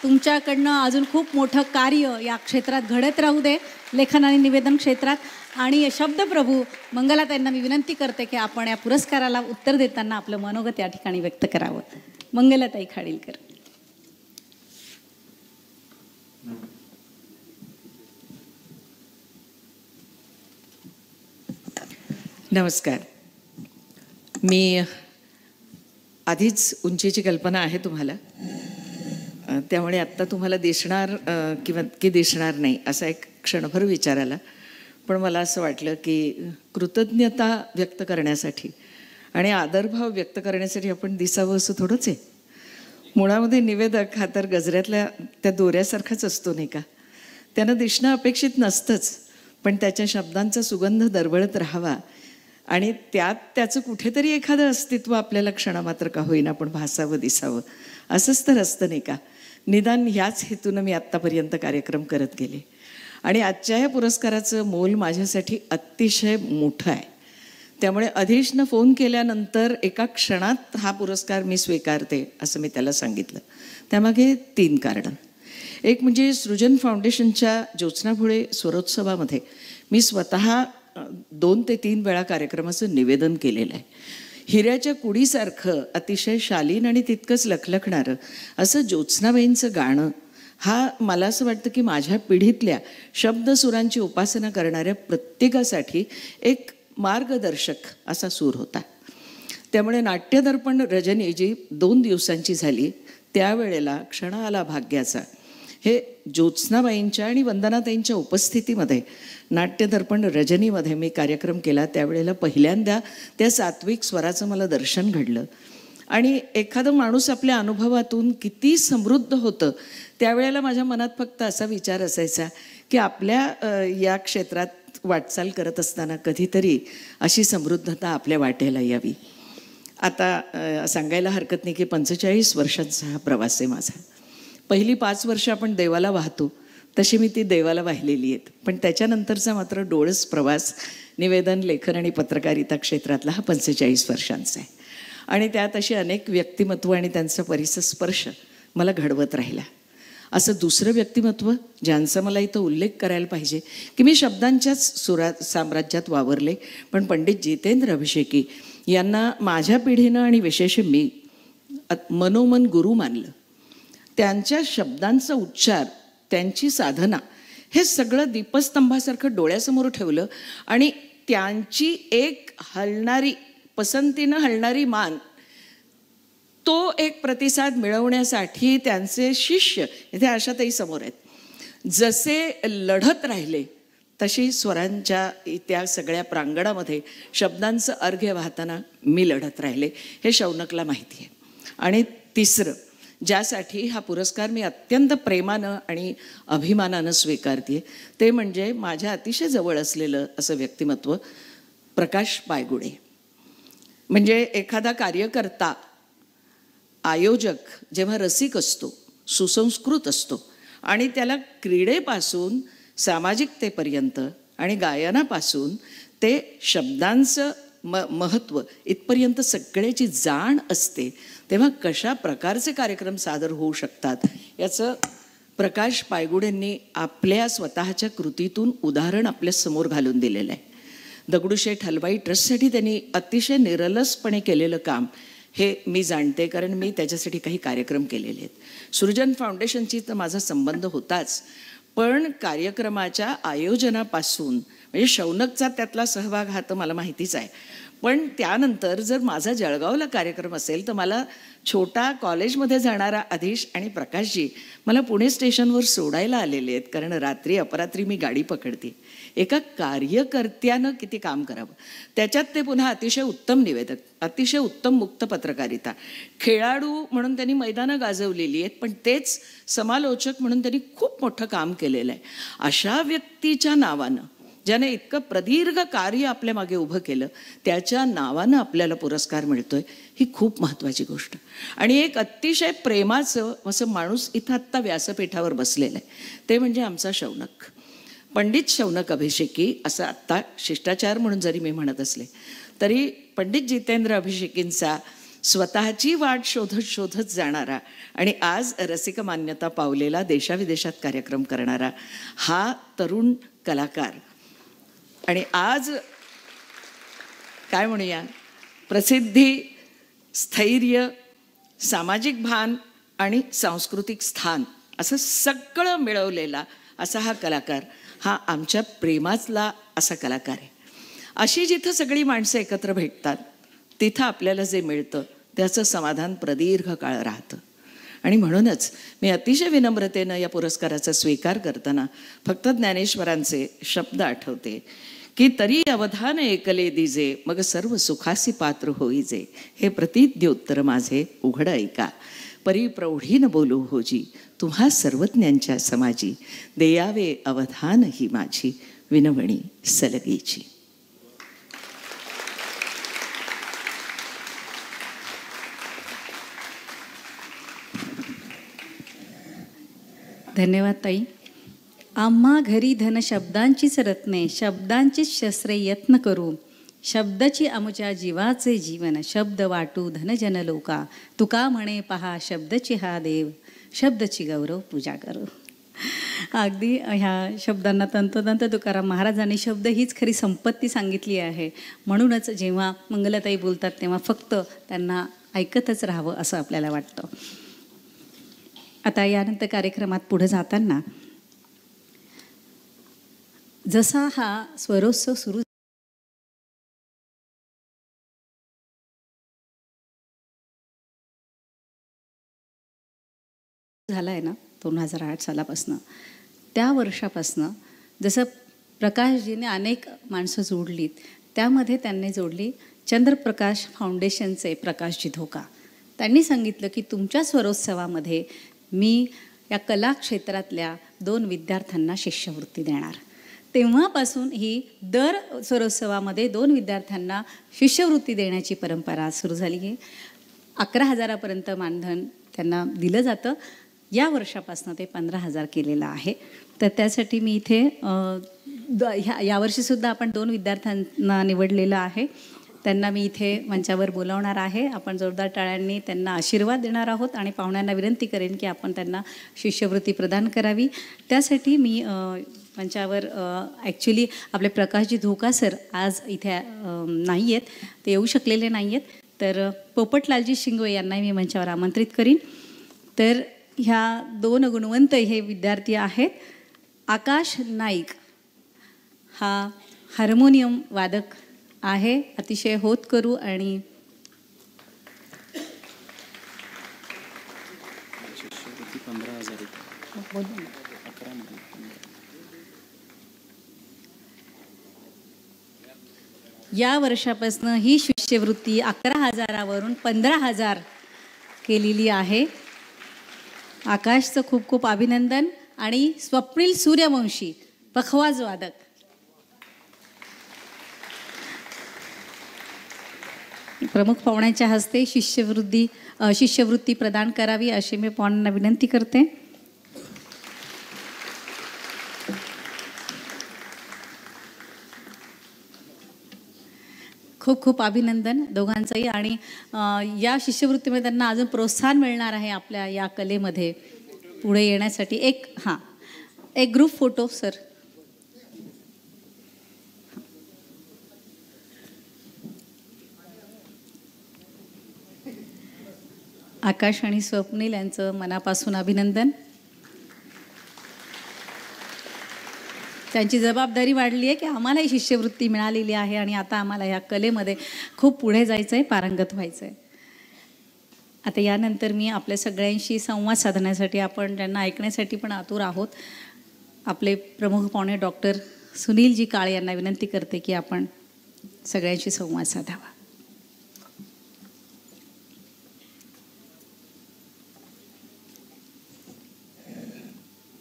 तुमच्याकडनं अजून खूप मोठं कार्य या क्षेत्रात घडत राहू दे, लेखन आणि निवेदन क्षेत्रात. आणि शब्दप्रभू मंगलाताईंना मी विनंती करते की आपण या पुरस्काराला उत्तर देताना आपलं मनोगत या ठिकाणी व्यक्त करावं. मंगलाताई खाडीलकर. नमस्कार. मी आधीच उंचीची कल्पना आहे तुम्हाला, त्यामुळे आत्ता तुम्हाला दिसणार की दिसणार नाही असा एक क्षणभर विचार आला. पण मला असं वाटलं की कृतज्ञता व्यक्त करण्यासाठी आणि आदरभाव व्यक्त करण्यासाठी आपण दिसावं असं थोडंच आहे. मुळामध्ये निवेदक हा तर गजऱ्यातल्या त्या दोऱ्यासारखाच असतो नाही का. त्यानं दिसणं अपेक्षित नसतंच, पण त्याच्या शब्दांचा सुगंध दरवळत राहावा आणि त्यात त्याचं कुठेतरी एखादं अस्तित्व आपल्याला क्षणामात्र का होईना पण भासावं दिसावं असंच तर असतं नाही का. निदान ह्याच हेतूनं मी आत्तापर्यंत कार्यक्रम करत गेले. आणि आजच्या ह्या पुरस्काराचं मोल माझ्यासाठी अतिशय मोठं आहे. त्यामुळे अधीशनं फोन केल्यानंतर एका क्षणात हा पुरस्कार मी स्वीकारते असं मी त्याला सांगितलं. त्यामागे 3 कारणं. एक म्हणजे सृजन फाउंडेशनच्या ज्योत्स्ना फुले स्वरोत्सवामध्ये मी स्वतः 2 ते 3 वेळा कार्यक्रमाचं निवेदन केलेलं आहे. हिऱ्याच्या कुडीसारखं अतिशय शालीन आणि तितकंच लखलखणारं असं ज्योत्स्नाबाईंचं गाणं हा मला असं वाटतं की माझ्या पिढीतल्या शब्दसुरांची उपासना करणाऱ्या प्रत्येकासाठी एक मार्गदर्शक असा सूर होता. त्यामुळे नाट्यदर्पण रजनी जी 2 दिवसांची झाली त्यावेळेला क्षण आला भाग्याचा हे ज्योत्स्नाबाईंच्या आणि वंदनाताईंच्या उपस्थितीमध्ये नाट्यदर्पण रजनीमध्ये मी कार्यक्रम केला. त्यावेळेला पहिल्यांदा त्या सात्विक स्वराचं मला दर्शन घडलं. आणि एखादं माणूस आपल्या अनुभवातून किती समृद्ध होतं त्यावेळेला माझ्या मनात फक्त असा विचार असायचा की आपल्या या क्षेत्रात वाटचाल करत असताना कधीतरी अशी समृद्धता आपल्या वाटेला यावी. आता सांगायला हरकत नाही की 45 वर्षांचा हा प्रवास आहे माझा. पहिली 5 वर्ष आपण देवाला वाहतो तशी मी ती देवाला वाहिलेली आहेत, पण त्याच्यानंतरचा मात्र डोळस प्रवास निवेदन, लेखन आणि पत्रकारिता क्षेत्रातला हा 45 वर्षांचा आहे. आणि त्यात अशी अनेक व्यक्तिमत्व आणि त्यांचा परिसस्पर्श मला घडवत राहिला. असं दुसरं व्यक्तिमत्व ज्यांचा मला इथं उल्लेख करायला पाहिजे की मी शब्दांच्याच साम्राज्यात वावरले, पण पंडित जितेंद्र अभिषेकी यांना माझ्या पिढीनं आणि विशेष मी मनोमन गुरु मानलं. त्यांच्या शब्दांचा उच्चार, त्यांची साधना हे सगळं दीपस्तंभासारखं डोळ्यासमोर ठेवलं आणि त्यांची एक हलणारी, पसंतीनं हलणारी मान, तो एक प्रतिसाद मिळवण्यासाठी त्यांचे शिष्य इथे आशाताई समोर आहेत, जसे लढत राहिले तशी स्वरांच्या त्या सगळ्या प्रांगणामध्ये शब्दांचं अर्घ्य वाहताना मी लढत राहिले, हे शौनकला माहिती आहे. आणि तिसरं, ज्यासाठी हा पुरस्कार मी अत्यंत प्रेमानं आणि अभिमानानं स्वीकारते, ते म्हणजे माझ्या अतिशय जवळ असलेलं असं व्यक्तिमत्व प्रकाश पायगुडे. म्हणजे एखादा कार्यकर्ता, आयोजक जेव्हा रसिक असतो, सुसंस्कृत असतो आणि त्याला क्रीडेपासून सामाजिकतेपर्यंत आणि गायनापासून ते शब्दांचं महत्त्व इथपर्यंत सगळ्याची जाण असते, तेव्हा कशा प्रकारचे कार्यक्रम सादर होऊ शकतात याचं प्रकाश पायगुडेंनी आपल्या स्वतःच्या कृतीतून उदाहरण आपल्या समोर घालून दिलेलं आहे. दगडूशेठ हलवाई ट्रस्टसाठी त्यांनी अतिशय निरलसपणे केलेलं काम हे मी जाणते, कारण मी त्याच्यासाठी काही कार्यक्रम केलेले आहेत. सृजन फाउंडेशनची तर माझा संबंध होताच, पण कार्यक्रमाच्या आयोजनापासून म्हणजे शौनकचा त्यातला सहभाग हा तर मला माहितीच आहे, पण त्यानंतर जर माझा जळगावला कार्यक्रम असेल तर मला छोटा कॉलेजमध्ये जाणारा अधीश आणि प्रकाशजी मला पुणे स्टेशनवर सोडायला आलेले आहेत, कारण रात्री अपरात्री मी गाडी पकडते. एका कार्यकर्त्यानं किती काम करावं, त्याच्यात ते पुन्हा अतिशय उत्तम निवेदक, अतिशय उत्तम मुक्त पत्रकारिता, खेळाडू म्हणून त्यांनी मैदानं गाजवलेली आहेत, पण तेच समालोचक म्हणून त्यांनी खूप मोठं काम केलेलं आहे. अशा व्यक्तीच्या नावानं, ज्याने इतकं प्रदीर्घ कार्य आपल्या मागे उभं केलं, त्याच्या नावानं आपल्याला पुरस्कार मिळतोय, ही खूप महत्त्वाची गोष्ट. आणि एक अतिशय प्रेमाचं असं माणूस इथं आत्ता व्यासपीठावर बसलेलं आहे, ते म्हणजे आमचा शौनक, पंडित शौनक अभिषेकी असं आत्ता शिष्टाचार म्हणून जरी मी म्हणत असले तरी पंडित जितेंद्र अभिषेकींचा स्वतःची वाट शोधत शोधत जाणारा आणि आज रसिक मान्यता पावलेला, देशाविदेशात कार्यक्रम करणारा हा तरुण कलाकार, आणि आज काय म्हणूया, प्रसिद्धी, स्थैर्य, सामाजिक भान आणि सांस्कृतिक स्थान असं सगळं मिळवलेला असा हा कलाकार, हा आमच्या प्रेमातला असा कलाकार आहे. अशी जिथं सगळी माणसं एकत्र भेटतात तिथं आपल्याला जे मिळतं त्याचं समाधान प्रदीर्घ काळ राहतं. आणि म्हणूनच मी अतिशय विनम्रतेनं या पुरस्काराचा स्वीकार करताना फक्त ज्ञानेश्वरांचे शब्द आठवते की तरी अवधान ऐकले दिजे, मग सर्व सुखासी पात्र होईजे, हे प्रतिद्योत्तर माझे उघड ऐका, परी प्रौढीन बोलू होजी, तुम्हा सर्वज्ञांच्या समाजी, देयावे अवधान ही माझी, विनवणी सलगीची. धन्यवाद ताई. आम्हा घरी धन शब्दांचीच रत्ने, शब्दांचीच शस्त्रे यत्न करू, शब्दाची आमुच्या जीवाचे जीवन, शब्द वाटू धनजन लोका, तुका म्हणे पहा शब्दची हा देव, शब्दची गौरव पूजा करू. अगदी ह्या शब्दांना तंतोतंत तुकाराम महाराजांनी शब्द हीच खरी संपत्ती सांगितली आहे. म्हणूनच जेव्हा मंगलाताई बोलतात तेव्हा फक्त त्यांना ऐकतच राहावं असं आपल्याला वाटतं. आता यानंतर कार्यक्रमात पुढे जाताना जसा हा स्वरोत्सव सुरू झाला आहे ना 2008 सालापासनं, त्या वर्षापासनं जसं प्रकाशजीने अनेक माणसं जोडलीत, त्यामध्ये त्यांनी जोडली चंद्रप्रकाश फाउंडेशनचे प्रकाशजी धोका. त्यांनी सांगितलं की तुमच्या स्वरोत्सवामध्ये मी या कला क्षेत्रातल्या 2 विद्यार्थ्यांना शिष्यवृत्ती देणार. तेव्हापासून ही दर स्वरोत्सवामध्ये 2 विद्यार्थ्यांना शिष्यवृत्ती देण्याची परंपरा सुरू झाली आहे. 11,000पर्यंत मानधन त्यांना दिलं जातं. या वर्षापासून ते 15,000 केलेलं आहे. तर त्यासाठी मी इथे यावर्षीसुद्धा आपण 2 विद्यार्थ्यांना निवडलेलं आहे. त्यांना मी इथे मंचावर बोलावणार आहे. आपण जोरदार टाळ्यांनी त्यांना आशीर्वाद देणार आहोत आणि पाहुण्यांना विनंती करेन की आपण त्यांना शिष्यवृत्ती प्रदान करावी. त्यासाठी मी मंचावर ॲक्च्युली आपले प्रकाशजी धोका सर आज इथे नाही आहेत, ते येऊ शकलेले नाही आहेत. तर पोपटलालजी शिंगवे यांनाही मी मंचावर आमंत्रित करीन. तर ह्या 2 गुणवंत हे विद्यार्थी आहेत. आकाश नाईक हा हार्मोनियम वादक आहे, अतिशय होतकरू आणि या वर्षापासून ही शिष्यवृत्ती 11,000वरून 15,000 केलेली आहे. आकाशचं खूप खूप अभिनंदन. आणि स्वप्नील सूर्यवंशी पखवाज वादक. प्रमुख पाहुण्यांच्या हस्ते शिष्यवृत्ती प्रदान करावी अशी मी पाहुण्यांना विनंती करते. खूप खूप अभिनंदन दोघांचंही. आणि या शिष्यवृत्तीमध्ये त्यांना अजून प्रोत्साहन मिळणार आहे आपल्या या कलेमध्ये पुढे येण्यासाठी. एक ग्रुप फोटो सर. आकाश आणि स्वप्नील यांचं मनापासून अभिनंदन. त्यांची जबाबदारी वाढली आहे की आम्हालाही शिष्यवृत्ती मिळालेली आहे आणि आता आम्हाला ह्या कलेमध्ये खूप पुढे जायचं आहे, पारंगत व्हायचं आहे. आता यानंतर मी आपल्या सगळ्यांशी संवाद साधण्यासाठी, आपण त्यांना ऐकण्यासाठी पण आतुर आहोत, आपले प्रमुख पाहुणे डॉक्टर सुनीलजी काळे यांना विनंती करते की आपण सगळ्यांशी संवाद साधावा.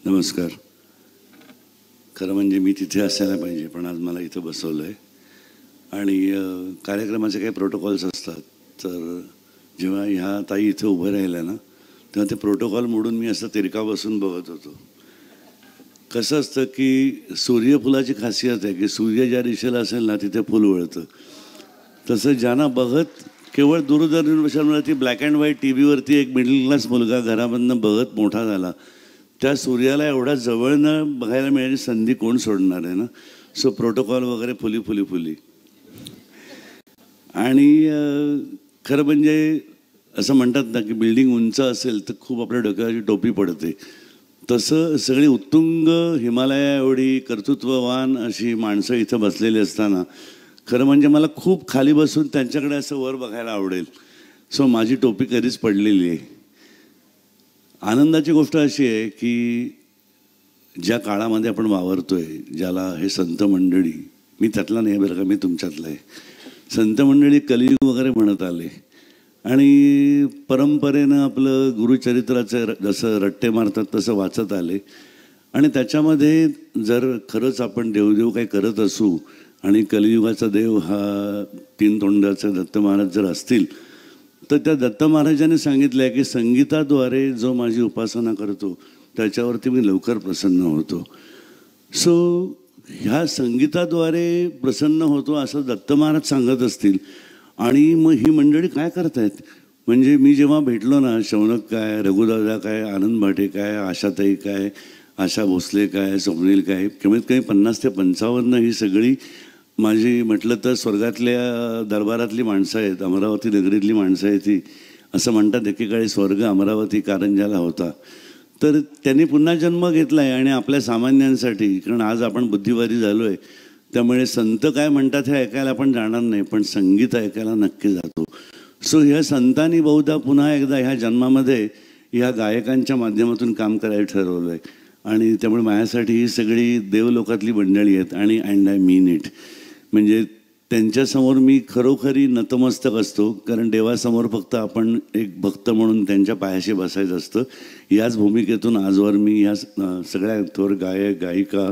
नमस्कार. खरं म्हणजे मी तिथे असायला पाहिजे, पण आज मला इथं बसवलं आहे. आणि कार्यक्रमाचे काही प्रोटोकॉल्स असतात, तर जेव्हा ह्या ताई इथं उभं राहिल्या ना, तेव्हा ते प्रोटोकॉल मोडून मी असं तिरका बसून बघत होतो. कसं असतं की सूर्यफुलाची खासियत आहे की सूर्य ज्या दिशेला असेल ना तिथे फुल वळतं. तसं ज्यांना बघत केवळ दूरदर्शनवर ती ब्लॅक अँड व्हाईट टी व्हीवरती एक मिडल क्लास मुलगा घरामधनं बघत मोठा झाला, त्या सूर्याला एवढा जवळनं बघायला मिळाली संधी कोण सोडणार आहे ना. सो प्रोटोकॉल वगैरे फुली. आणि खरं म्हणजे असं म्हणतात ना की बिल्डिंग उंच असेल तर खूप आपल्या डोक्यावरची टोपी पडते. तसं सगळी उत्तुंग हिमालया एवढी कर्तृत्ववान अशी माणसं इथं बसलेली असताना खरं म्हणजे मला खूप खाली बसून त्यांच्याकडे असं वर बघायला आवडेल. सो माझी टोपी कधीच पडलेली आहे. आनंदाची गोष्ट अशी आहे की ज्या काळामध्ये आपण वावरतोय, ज्याला हे संत मंडळी, मी त्यातला नाही बरं का, मी तुमच्यातला आहे. संत मंडळी कलियुग वगैरे म्हणत आले आणि परंपरेनं आपलं गुरुचरित्राचं जसं रट्टे मारतात तसं वाचत आले. आणि त्याच्यामध्ये जर खरंच आपण देवदेव काही करत असू आणि कलियुगाचा देव हा 3 तोंडाचा दत्त महाराज जर असतील, तर त्या दत्त महाराजांनी सांगितलं आहे की संगीताद्वारे जो माझी उपासना करतो त्याच्यावरती मी लवकर प्रसन्न होतो. सो ह्या संगीताद्वारे प्रसन्न होतो असं दत्त महाराज सांगत असतील. आणि मग ही मंडळी काय करतायत, म्हणजे मी जेव्हा भेटलो ना, शौनक काय, रघुदादा काय, आनंद भाटे काय, आशाताई काय, आशा भोसले काय, स्वप्नील काय, कमीत कमी 50 ते 55 ही सगळी माझी म्हटलं तर स्वर्गातल्या दरबारातली माणसं आहेत, अमरावती नगरीतली माणसं आहेत. ती असं म्हणतात एकेकाळी स्वर्ग अमरावती कारंजाला होता. तर त्यांनी पुन्हा जन्म घेतला आहे आणि आपल्या सामान्यांसाठी, कारण आज आपण बुद्धिवादी झालो आहे त्यामुळे संत काय म्हणतात हे ऐकायला आपण जाणार नाही, पण संगीत ऐकायला नक्की जातो. सो ह्या संतांनी बहुधा पुन्हा एकदा ह्या जन्मामध्ये ह्या गायकांच्या माध्यमातून काम करायला ठरवलं आहे. आणि त्यामुळे माझ्यासाठी ही सगळी देवलोकातली मंडळी आहेत. आणि अँड आय मीन इट, म्हणजे त्यांच्यासमोर मी खरोखरी नतमस्तक असतो, कारण देवासमोर फक्त आपण एक भक्त म्हणून त्यांच्या पायाशी बसायचं असतं. याच भूमिकेतून आजवर मी ह्या सगळ्या थोर गायक गायिका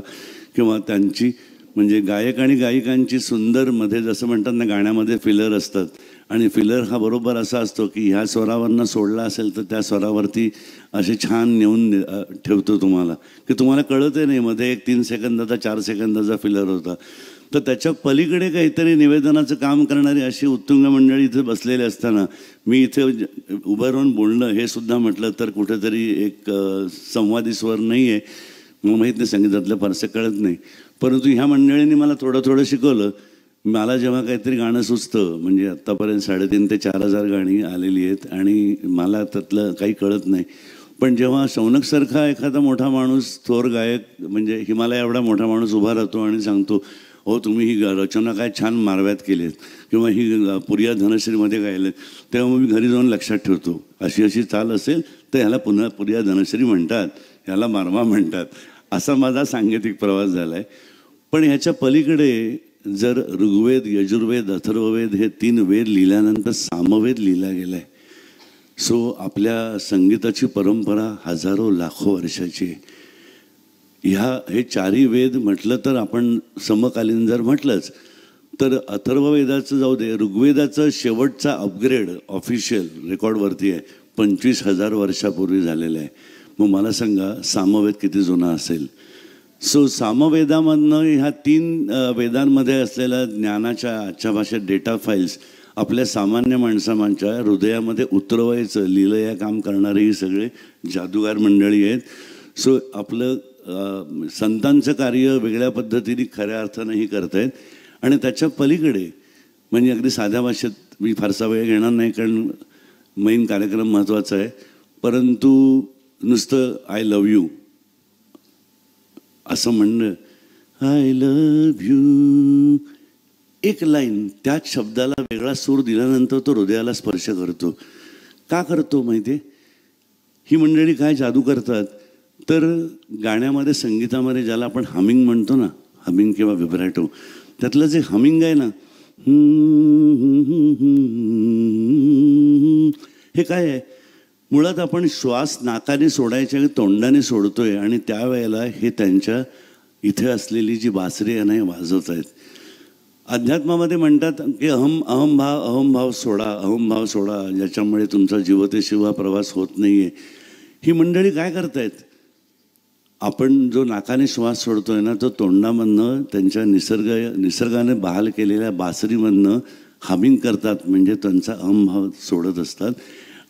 किंवा त्यांची म्हणजे गायक आणि गायिकांची सुंदर मध्ये जसं म्हणतात ना गाण्यामध्ये फिलर असतात, आणि फिलर हा बरोबर असा असतो की ह्या स्वरावरनं सोडला असेल तर त्या स्वरावरती असे छान नेऊन ठेवतो तुम्हाला, की तुम्हाला कळतही नाही मध्ये एक 3 सेकंदाचा 4 सेकंदाचा फिलर होता. तर त्याच्या पलीकडे काहीतरी निवेदनाचं काम करणारी अशी उत्तुंग मंडळी इथे बसलेली असताना मी इथे उभं राहून बोलणं हे सुद्धा म्हटलं तर कुठेतरी एक संवादी स्वर नाही आहे. मग माहीत नाही, संगीतातलं फारसं कळत नाही, परंतु ह्या मंडळींनी मला थोडं शिकवलं. मला जेव्हा काहीतरी गाणं सुचतं, म्हणजे आत्तापर्यंत 3,500 ते 4,000 गाणी आलेली आहेत आणि मला त्यातलं काही कळत नाही, पण जेव्हा शौनकसारखा एखादा मोठा माणूस, थोर गायक, म्हणजे हिमालय एवढा मोठा माणूस उभा राहतो आणि सांगतो हो तुम्ही ही रचना काय छान मारव्यात केलीत किंवा ही पुरिया धनश्रीमध्ये गायलेत, तेव्हा मी घरी जाऊन लक्षात ठेवतो अशी अशी चाल असेल तर ह्याला पुन्हा पुरिया धनश्री म्हणतात, ह्याला मारवा म्हणतात. असा माझा सांगीतिक प्रवास झाला आहे. पण ह्याच्या पलीकडे जर ऋग्वेद, यजुर्वेद, अथर्ववेद हे 3 वेद लिहिल्यानंतर सामवेद लिहिला गेला आहे. सो आपल्या संगीताची परंपरा हजारो लाखो वर्षाची आहे. हे 4ही वेद म्हटलं तर आपण समकालीन जर म्हटलंच तर अथर्ववेदाचं जाऊ दे, ऋग्वेदाचं शेवटचा अपग्रेड ऑफिशियल रेकॉर्डवरती आहे 25,000 वर्षापूर्वी झालेलं आहे. मग मला सांगा सामवेद किती जुना असेल. सो सामवेदामधनं ह्या 3 वेदांमध्ये असलेल्या ज्ञानाच्या आजच्या भाषेत डेटा फाईल्स आपल्या सामान्य माणसांच्या हृदयामध्ये उतरवायचं लीलया काम करणारे ही सगळे जादूगार मंडळी आहेत. सो आपलं संतांचं कार्य वेगळ्या पद्धतीने खऱ्या अर्थानंही करतायत. आणि त्याच्या पलीकडे म्हणजे अगदी साध्या भाषेत मी फारसा वेळ घेणार नाही कारण मेन कार्यक्रम महत्त्वाचा आहे, परंतु नुसतं आय लव्ह यू असं म्हणणं, आय लव्ह यू एक लाईन त्याच शब्दाला वेगळा सूर दिल्यानंतर तो हृदयाला स्पर्श करतो. का करतो माहिती आहे? ही मंडळी काय जादू करतात तर गाण्यामध्ये, संगीतामध्ये ज्याला आपण हमिंग म्हणतो ना, हमिंग किंवा विब्रॅटो, त्यातलं जे हमिंग आहे ना, हे काय आहे? मुळात आपण श्वास नाकाने सोडायच्या तोंडाने सोडतोय आणि त्यावेळेला हे त्यांच्या इथे असलेली जी बासरी आहे ना हे वाजवत आहेत. अध्यात्मामध्ये म्हणतात की अहमभाव सोडा, ज्याच्यामुळे तुमचा जीव ते शिवा प्रवास होत नाही आहे. ही मंडळी काय करतायत? आपण जो नाकाने श्वास सोडतोय ना तो तोंडामधनं त्यांच्या निसर्गाने बहाल केलेल्या बासरीमधनं हमिंग करतात, म्हणजे त्यांचा अहमभाव सोडत असतात.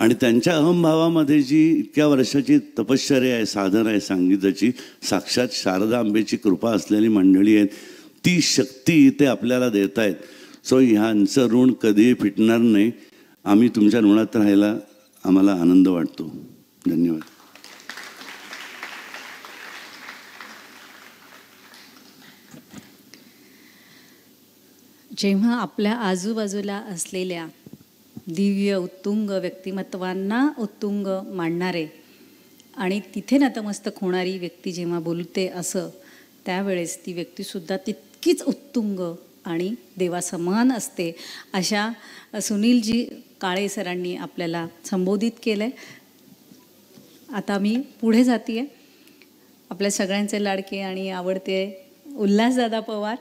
आणि त्यांच्या अहमभावामध्ये जी इतक्या वर्षाची तपश्चर्या आहे, साधना आहे संगीताची, साक्षात शारदा अंबेची कृपा असलेली मंडळी आहेत. ती शक्ती ते आपल्याला देत आहेत. सो ह्यांचं ऋण कधीही फिटणार नाही. आम्ही तुमच्या ऋणात राहायला आम्हाला आनंद वाटतो. धन्यवाद. जेव्हा आपल्या आजूबाजूला असलेल्या दिव्य उत्तुंग व्यक्तिमत्वांना उत्तुंग मांडणारे आणि तिथे नतमस्तक होणारी व्यक्ती जेव्हा बोलते असं, त्यावेळेस ती व्यक्तीसुद्धा तितकीच उत्तुंग आणि देवासमान असते. अशा सुनीलजी काळे सरांनी आपल्याला संबोधित केलं आहे. आता मी पुढे जाते आहे. आपल्या सगळ्यांचे लाडके आणि आवडते उल्हासदादा पवार,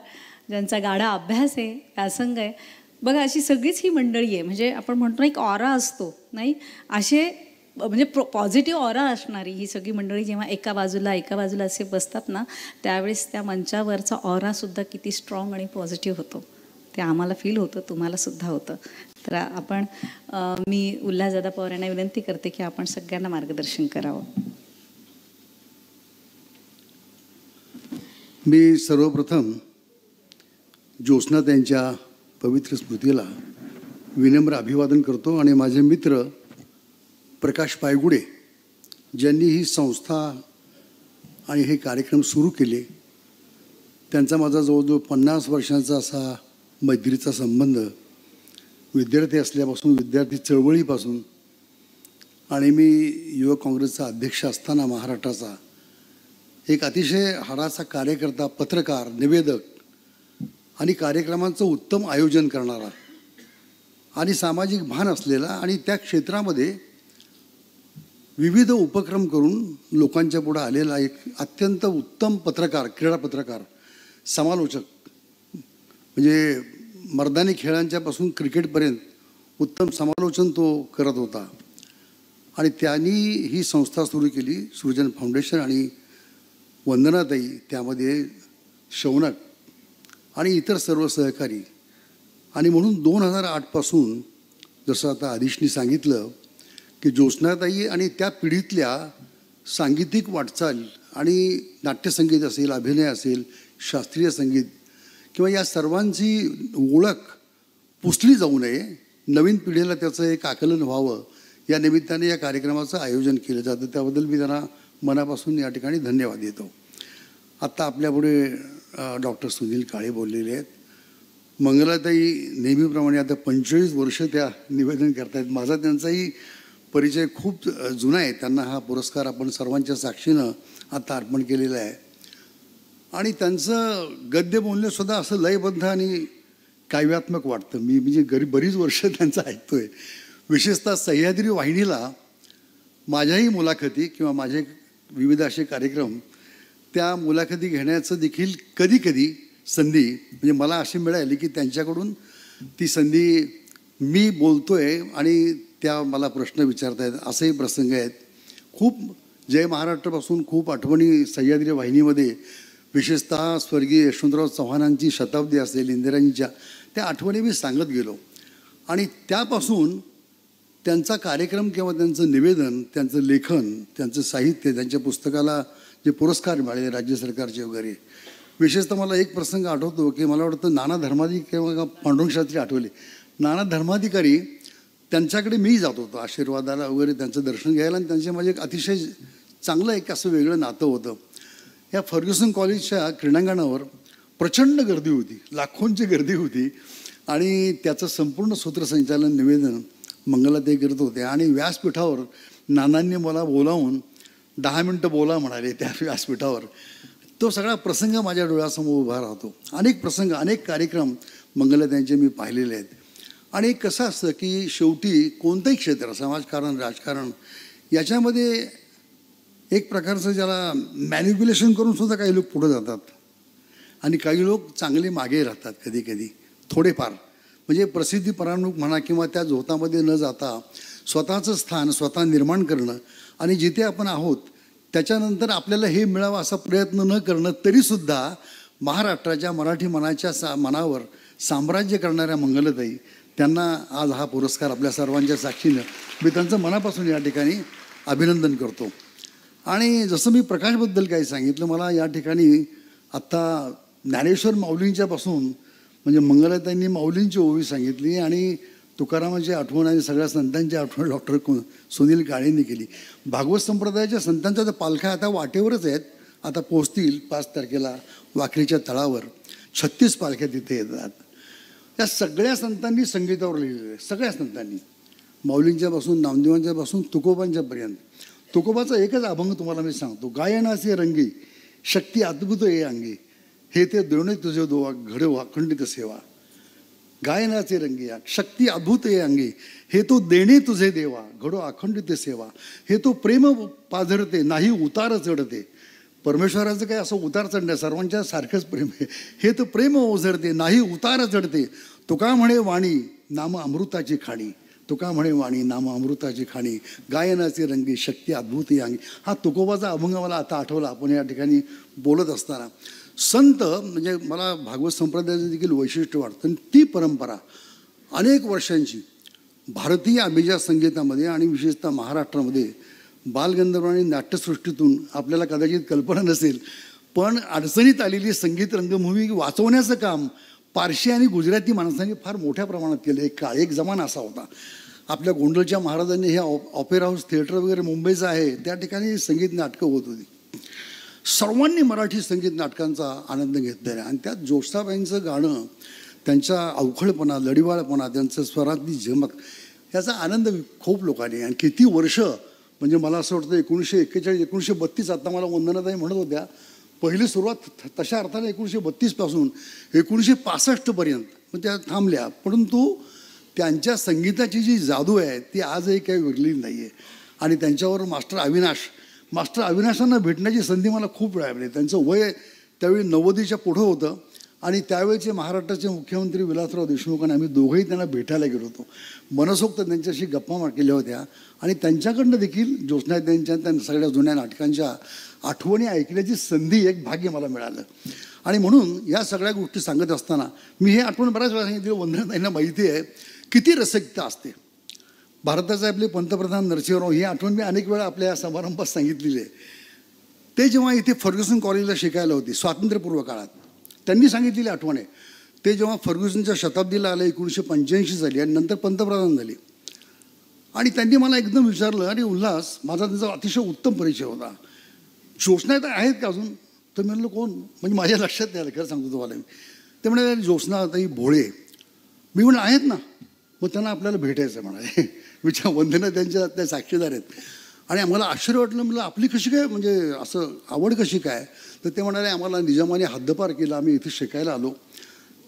ज्यांचा गाढा अभ्यास आहे, व्यासंग आहे. बघा अशी सगळीच ही मंडळी आहे. म्हणजे आपण म्हणतो एक ऑरा असतो नाही, असे म्हणजे पॉझिटिव्ह ऑरा असणारी ही सगळी मंडळी जेव्हा एका बाजूला असे बसतात ना, त्यावेळेस त्या मंचावरचा ऑरासुद्धा किती स्ट्रॉंग आणि पॉझिटिव्ह होतो ते आम्हाला फील होतं, तुम्हालासुद्धा होतं. तर आपण मी उल्हासदादा पवार यांना विनंती करते की आपण सगळ्यांना मार्गदर्शन करावं. मी सर्वप्रथम ज्योत्स्ना त्यांच्या पवित्र स्मृतीला विनम्र अभिवादन करतो आणि माझे मित्र प्रकाश पायगुडे ज्यांनी ही संस्था आणि हे कार्यक्रम सुरू केले, त्यांचा माझा जवळजवळ 50 वर्षांचा असा मैत्रीचा संबंध, विद्यार्थी असल्यापासून, विद्यार्थी चळवळीपासून, आणि मी युवक काँग्रेसचा अध्यक्ष असताना महाराष्ट्राचा एक अतिशय हाडाचा कार्यकर्ता, पत्रकार, निवेदक आणि कार्यक्रमांचं उत्तम आयोजन करणारा आणि सामाजिक भान असलेला आणि त्या क्षेत्रामध्ये विविध उपक्रम करून लोकांच्या पुढे आलेला एक अत्यंत उत्तम पत्रकार, क्रीडा पत्रकार, समालोचक, म्हणजे मर्दानी खेळांच्यापासून क्रिकेटपर्यंत उत्तम समालोचन तो करत होता. आणि त्यांनी ही संस्था सुरू केली, सृजन फाउंडेशन, आणि वंदनाताई त्यामध्ये, शौनक आणि इतर सर्व सहकारी. आणि म्हणून 2008 पासून जसं आता आदिशनी सांगितलं की ज्योत्स्नाताई आणि त्या पिढीतल्या सांगीतिक वाटचाल आणि नाट्यसंगीत असेल, अभिनय असेल, शास्त्रीय संगीत किंवा या सर्वांची ओळख पुसली जाऊ नये, नवीन पिढीला त्याचं एक आकलन व्हावं, या निमित्ताने या कार्यक्रमाचं आयोजन केलं जातं. त्याबद्दल मी त्यांना मनापासून या ठिकाणी धन्यवाद देतो. आत्ता आपल्यापुढे डॉक्टर सुनील काळे बोललेले आहेत. मंगलाताई नेहमीप्रमाणे आता 25 वर्ष त्या निवेदन करतायत. माझा त्यांचाही परिचय खूप जुना आहे. त्यांना हा पुरस्कार आपण सर्वांच्या साक्षीनं आता अर्पण केलेला आहे. आणि त्यांचं गद्य बोलणंसुद्धा असं लयबद्ध आणि काव्यात्मक वाटतं. मी म्हणजे बरीच वर्ष त्यांचं ऐकतोय. विशेषतः सह्याद्री वाहिनीला माझ्याही मुलाखती किंवा माझे विविध असे कार्यक्रम, त्या मुलाखती घेण्याचं देखील कधी कधी संधी म्हणजे मला अशी मिळाली की त्यांच्याकडून ती संधी मी बोलतोय आणि त्या मला प्रश्न विचारतायत, असेही प्रसंग आहेत. खूप जय महाराष्ट्रापासून खूप आठवणी सह्याद्री वाहिनीमध्ये, विशेषतः स्वर्गीय यशवंतराव चव्हाणांची शताब्दी असेल, इंदिराजींच्या, त्या आठवणी मी सांगत गेलो. आणि त्यापासून त्यांचा कार्यक्रम किंवा त्यांचं निवेदन, त्यांचं लेखन, त्यांचं साहित्य, त्यांच्या पुस्तकाला जे पुरस्कार मिळाले राज्य सरकारचे वगैरे, विशेषतः मला एक प्रसंग आठवतो की मला वाटतं नाना धर्माधिकारी किंवा पांडुरंग शास्त्री आठवले, नाना धर्माधिकारी त्यांच्याकडे मी जात होतो आशीर्वादाला वगैरे, त्यांचं दर्शन घ्यायला. आणि त्यांचे माझे एक अतिशय चांगलं एक असं वेगळं नातं होतं. या फर्ग्युसन कॉलेजच्या क्रीडांगणावर प्रचंड गर्दी होती, लाखोंची गर्दी होती. आणि त्याचं संपूर्ण सूत्रसंचालन निवेदन मंगलाताई करत होते. आणि व्यासपीठावर नानांनी मला बोलावून 10 मिनटं बोला म्हणाले त्या व्यासपीठावर. तो सगळा प्रसंग माझ्या डोळ्यासमोर उभा राहतो. अनेक प्रसंग, अनेक कार्यक्रम मंगलाताईंचे मी पाहिलेले आहेत. आणि कसं असतं की शेवटी कोणतंही क्षेत्र, समाजकारण, राजकारण, याच्यामध्ये एक प्रकारचं ज्याला मॅनिप्युलेशन करून सुद्धा काही लोक पुढे जातात आणि काही लोक चांगले मागे राहतात कधी कधी थोडेफार. म्हणजे प्रसिद्धी परानुक म्हणा किंवा त्या झोतामध्ये न जाता स्वतःचं स्थान स्वतः निर्माण करणं आणि जिथे आपण आहोत त्याच्यानंतर आपल्याला हे मिळावं असा प्रयत्न न करणं, तरीसुद्धा महाराष्ट्राच्या मराठी मनाच्या मनावर साम्राज्य करणाऱ्या मंगलताई, त्यांना आज हा पुरस्कार आपल्या सर्वांच्या साक्षीनं मी त्यांचं मनापासून या ठिकाणी अभिनंदन करतो. आणि जसं मी प्रकाशबद्दल काही सांगितलं, मला या ठिकाणी आत्ता ज्ञानेश्वर माऊलींच्यापासून म्हणजे मंगलाताईंनी माऊलींची ओवी सांगितली आणि तुकारामाची आठवण आणि सगळ्या संतांची आठवण डॉक्टर सुनील काळेंनी केली. भागवत संप्रदायाच्या संतांच्या त्या पालख्या आता वाटेवरच आहेत. आता पोचतील 5 तारखेला वाखरीच्या तळावर. 36 पालख्या तिथे येतात. त्या सगळ्या संतांनी संगीतावर लिहिलेलं आहे, सगळ्या संतांनी, माऊलींच्यापासून, नामदेवांच्यापासून, तुकोबांच्यापर्यंत. तुकोबाचा एकच अभंग तुम्हाला मी सांगतो. गायनाचे रंगी शक्ती अद्भुत ये अंगी, हे ते देणे तुझे दोवा घडो अखंडित सेवा. गायनाचे रंगी शक्ती अद्भुत ये अंगी, हे तो देणे तुझे देवा घडो अखंडित सेवा. हे तो प्रेम पाझरते नाही उतार चढते. परमेश्वराचं काय असं उतार चढणं, सर्वांच्या सारखंच प्रेम आहे. हे तर प्रेम ओझरते नाही उतार चढते. तुका म्हणे वाणी नाम अमृताची खाणी, तुका म्हणे वाणी नाम अमृताची खाणी, गायनाचे रंगी शक्ती अद्भुत अंगी. हा तुकोबाचा अभंग मला आता आठवला आपण या ठिकाणी बोलत असताना. संत म्हणजे मला भागवत संप्रदायाचं देखील वैशिष्ट्य वाटतं. आणि ती परंपरा अनेक वर्षांची भारतीय अभिजात संगीतामध्ये आणि विशेषतः महाराष्ट्रामध्ये बालगंधर्व आणि नाट्यसृष्टीतून आपल्याला कदाचित कल्पना नसेल, पण अडचणीत आलेली संगीत रंगभूमी वाचवण्याचं काम पारशी आणि गुजराती माणसांनी फार मोठ्या प्रमाणात केलं. एक जमाना असा होता. आपल्या गोंधळच्या महाराजांनी हे ऑपेरा हाऊस थिएटर वगैरे मुंबईचं आहे, त्या ठिकाणी संगीत नाटकं होत होती. सर्वांनी मराठी संगीत नाटकांचा आनंद घेतलेला. आणि त्यात जोशाबाईंचं गाणं, त्यांचा अवखळपणा, लढीवाळपणा, त्यांचं स्वरातली झमक, याचा आनंद खूप लोकांनी. आणि किती वर्ष म्हणजे मला असं वाटतं 1941, 1932, आता मला वंदनाताई म्हणत होत्या पहिली सुरुवात तशा अर्थाने 1932 पासून 1965 मग त्या थांबल्या. परंतु त्यांच्या संगीताची जी जादू आहे ती आजही काही विरली नाही आहे. आणि त्यांच्यावर मास्टर अविनाशांना भेटण्याची संधी मला खूप वेळा मिळाली. त्यांचं वय त्यावेळी 90च्या पुढं होतं. आणि त्यावेळेचे महाराष्ट्राचे मुख्यमंत्री विलासराव देशमुखांना आम्ही दोघंही त्यांना भेटायला गेलो होतो. मनसोक्त त्यांच्याशी गप्पा केल्या होत्या. आणि त्यांच्याकडनं देखील ज्योत्स्नाताईंच्या त्या सगळ्या जुन्या नाटकांच्या आठवणी ऐकण्याची संधी, एक भाग्य मला मिळालं. आणि म्हणून या सगळ्या गोष्टी सांगत असताना मी हे आठवण बऱ्याच वेळा सांगितली. वंदनाताईंना माहिती आहे किती रसिकता असते. भारताचे आपले पंतप्रधान नरसिंहराव, ही आठवण मी अनेक वेळा आपल्या समारंभात सांगितलेली आहे. ते जेव्हा इथे फर्ग्युसन कॉलेजला शिकायला होते स्वातंत्र्यपूर्व काळात, त्यांनी सांगितलेली आठवण आहे. ते जेव्हा फर्ग्युसनच्या शताब्दीला आले 1985 झाली आणि नंतर पंतप्रधान झाले. आणि त्यांनी मला एकदम विचारलं, आणि उल्हास, माझा त्यांचा अतिशय उत्तम परिचय होता, ज्योत्स्नाताई आहेत का अजून? तर मी म्हणलं कोण, म्हणजे माझ्या लक्षात नाही आलं, खरं सांगतो तुम्हाला मी. ते म्हणाले ज्योत्स्नाताई भोळे. मी म्हणलं आहेत ना, मग त्यांना आपल्याला भेटायचं म्हणाले. विचार वंदना त्यांच्या त्या साक्षीदार आहेत. आणि आम्हाला आश्चर्य वाटलं, म्हणलं आपली कशी काय, म्हणजे असं आवड कशी काय. तर ते म्हणाले आम्हाला निजामाने हद्दपार केला, आम्ही इथे शिकायला आलो.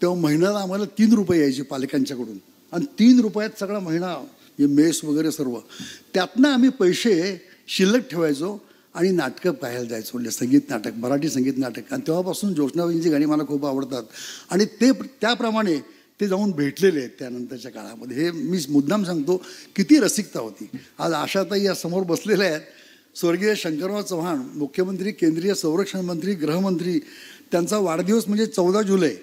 तेव्हा महिन्याला आम्हाला 3 रुपये यायचे पालकांच्याकडून, आणि 3 रुपयात सगळा महिना मेस वगैरे सर्व. त्यातनं आम्ही पैसे शिल्लक ठेवायचो आणि नाटकं पाहायला जायचो, म्हणजे संगीत नाटक, मराठी संगीत नाटक. आणि तेव्हापासून ज्योत्स्नाबाईंची गाणी मला खूप आवडतात. आणि त्याप्रमाणे ते जाऊन भेटलेले आहेत त्यानंतरच्या काळामध्ये. हे मी मुद्दाम सांगतो किती रसिकता होती. आज आशाताई या समोर बसलेल्या आहेत. स्वर्गीय शंकरराव चव्हाण मुख्यमंत्री, केंद्रीय संरक्षण मंत्री, गृहमंत्री, त्यांचा वाढदिवस म्हणजे 14 जुलै.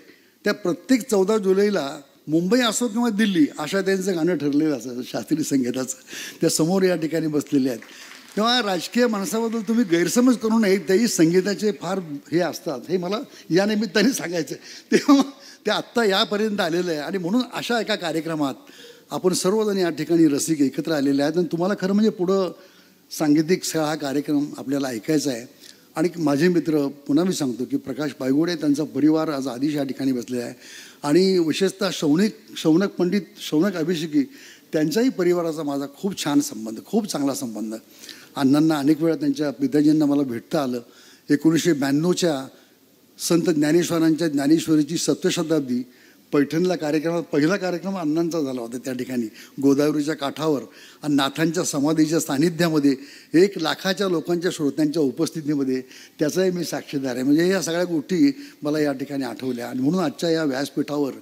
त्या प्रत्येक 14 जुलैला मुंबई असो किंवा दिल्ली, आशाताईंचं गाणं ठरलेलं असं शास्त्रीय संगीताचं. त्या समोर या ठिकाणी बसलेले आहेत. तेव्हा राजकीय माणसाबद्दल तुम्ही गैरसमज करू नये, तेही संगीताचे फार हे असतात, हे मला या निमित्ताने सांगायचं आहे. तेव्हा ते आत्ता यापर्यंत आलेलं आहे. आणि म्हणून अशा एका कार्यक्रमात आपण सर्वजण या ठिकाणी रसिक एकत्र आलेले आहेत. आणि तुम्हाला खरं म्हणजे पुढं सांगीतिक हा कार्यक्रम आपल्याला ऐकायचा आहे. आणि माझे मित्र, पुन्हा मी सांगतो की प्रकाश पायगुडे, त्यांचा परिवार आज आधीच या ठिकाणी बसलेला आहे. आणि विशेषतः शौनक पंडित, शौनक अभिषेकी, त्यांच्याही परिवाराचा माझा खूप छान संबंध, खूप चांगला संबंध. अण्णांना अनेक वेळा त्यांच्या पिताजींना मला भेटता आलं. 1992च्या संत ज्ञानेश्वरांच्या ज्ञानेश्वरीची 7वी शताब्दी पैठणला कार्यक्रमात पहिला कार्यक्रम अण्णांचा झाला होता. त्या ठिकाणी गोदावरीच्या काठावर आणि नाथांच्या समाधीच्या सानिध्यामध्ये 1 लाखाच्या लोकांच्या श्रोत्यांच्या उपस्थितीमध्ये त्याचाही मी साक्षीदार आहे. म्हणजे या सगळ्या गोष्टी मला या ठिकाणी आठवल्या. आणि म्हणून आजच्या या व्यासपीठावर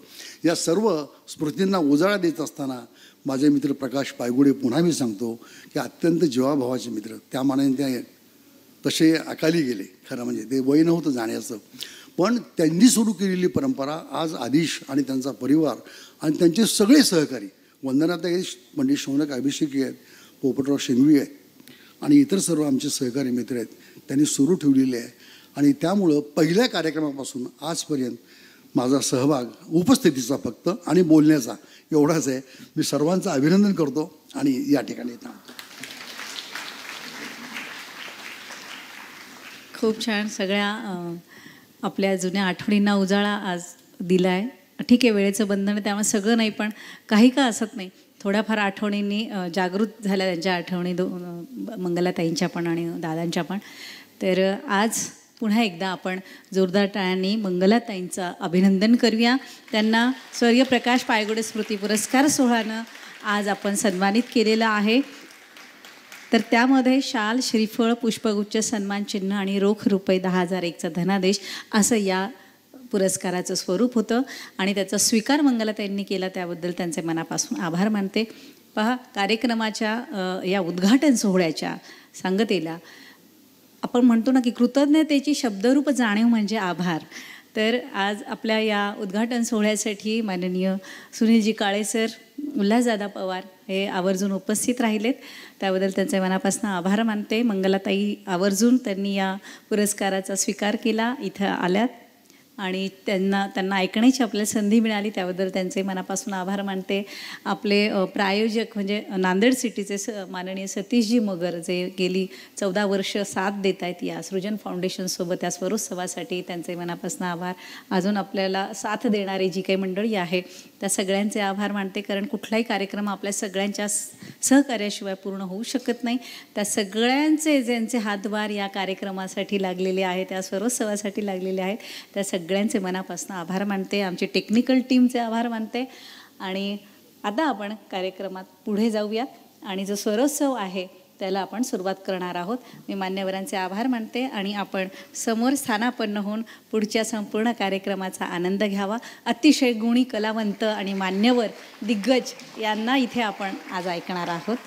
या सर्व स्मृतींना उजाळा देत असताना माझे मित्र प्रकाश पायगुडे, पुन्हा मी सांगतो की अत्यंत जीवाभावाचे मित्र. त्या मानाने ते तसे अकाली गेले. खरं म्हणजे ते वय नव्हतं जाण्याचं, पण त्यांनी सुरू केलेली परंपरा आज आदिश आणि त्यांचा परिवार आणि त्यांचे सगळे सहकारी, वंदनाताई पंडित शौनक अभिषेकी आहेत, पोपटराव शेंगवी आहेत आणि इतर सर्व आमचे सहकारी मित्र आहेत, त्यांनी सुरू ठेवलेले आहे. आणि त्यामुळं पहिल्या कार्यक्रमापासून आजपर्यंत माझा सहभाग उपस्थितीचा फक्त आणि बोलण्याचा एवढाच आहे. मी सर्वांचं अभिनंदन करतो आणि या ठिकाणी थांबतो. खूप छान. सगळ्या आपल्या जुन्या आठवणींना उजाळा आज दिला आहे. ठीक आहे, वेळेचं बंधन आहे त्यामुळे सगळं नाही, पण काही का असत नाही, थोड्याफार आठवणींनी जागृत झाल्या त्यांच्या आठवणी, मंगलाताईंच्या पण आणि दादांच्या पण. तर आज पुन्हा एकदा आपण जोरदार टाळ्यांनी मंगलाताईंचं अभिनंदन करूया. त्यांना स्वर्गीय प्रकाश पायगुडे स्मृती पुरस्कार सोहळ्यानं आज आपण सन्मानित केलेलं आहे. तर त्यामध्ये शाल, श्रीफळ, पुष्पगुच्छ, सन्मानचिन्ह आणि रोख रुपये 10,001चा धनादेश असं या पुरस्काराचं स्वरूप होतं. आणि त्याचा स्वीकार मंगलाताईंनी केला, त्याबद्दल त्यांचे मनापासून आभार मानते. पहा, कार्यक्रमाच्या या उद्घाटन सोहळ्याच्या सांगतेला आपण म्हणतो ना की कृतज्ञतेची शब्दरूप जाणीव म्हणजे आभार. तर आज आपल्या या उद्घाटन सोहळ्यासाठी माननीय सुनीलजी काळे सर, उल्हासदादा पवार हे आवर्जून उपस्थित राहिलेत, त्याबद्दल त्यांचे मनापासून आभार मानते. मंगलाताई आवर्जून त्यांनी या पुरस्काराचा स्वीकार केला, इथं आल्यात आणि त्यांना ऐकण्याची आपल्याला संधी मिळाली, त्याबद्दल त्यांचे मनापासून आभार मानते. आपले प्रायोजक म्हणजे नांदेड सिटीचे माननीय सतीशजी मगर, जे गेली 14 वर्ष साथ देत आहेत या सृजन फाउंडेशनसोबत या स्वरोत्सवासाठी, त्यांचे मनापासून आभार. अजून आपल्याला साथ देणारी जी काही मंडळी आहे त्या सगळ्यांचे आभार मानते, कारण कुठलाही कार्यक्रम आपल्या सगळ्यांच्या सहकार्याशिवाय पूर्ण होऊ शकत नाही. त्या सगळ्यांचे ज्यांचे हातभार या कार्यक्रमासाठी लागलेले आहेत, त्या स्वरोत्सवासाठी लागलेले आहेत, त्या सगळ्यांचे मनापासून आभार मानते. आमची टेक्निकल टीमचे आभार मानते. आणि आता आपण कार्यक्रमात पुढे जाऊयात आणि जो स्वरोत्सव आहे त्याला आपण सुरुवात करणार आहोत. मी मान्यवरांचे आभार मानते आणि आपण समोर स्थानापन्न होऊन पुढच्या संपूर्ण कार्यक्रमाचा आनंद घ्यावा. अतिशय गुणी कलावंत आणि मान्यवर दिग्गज यांना इथे आपण आज ऐकणार आहोत.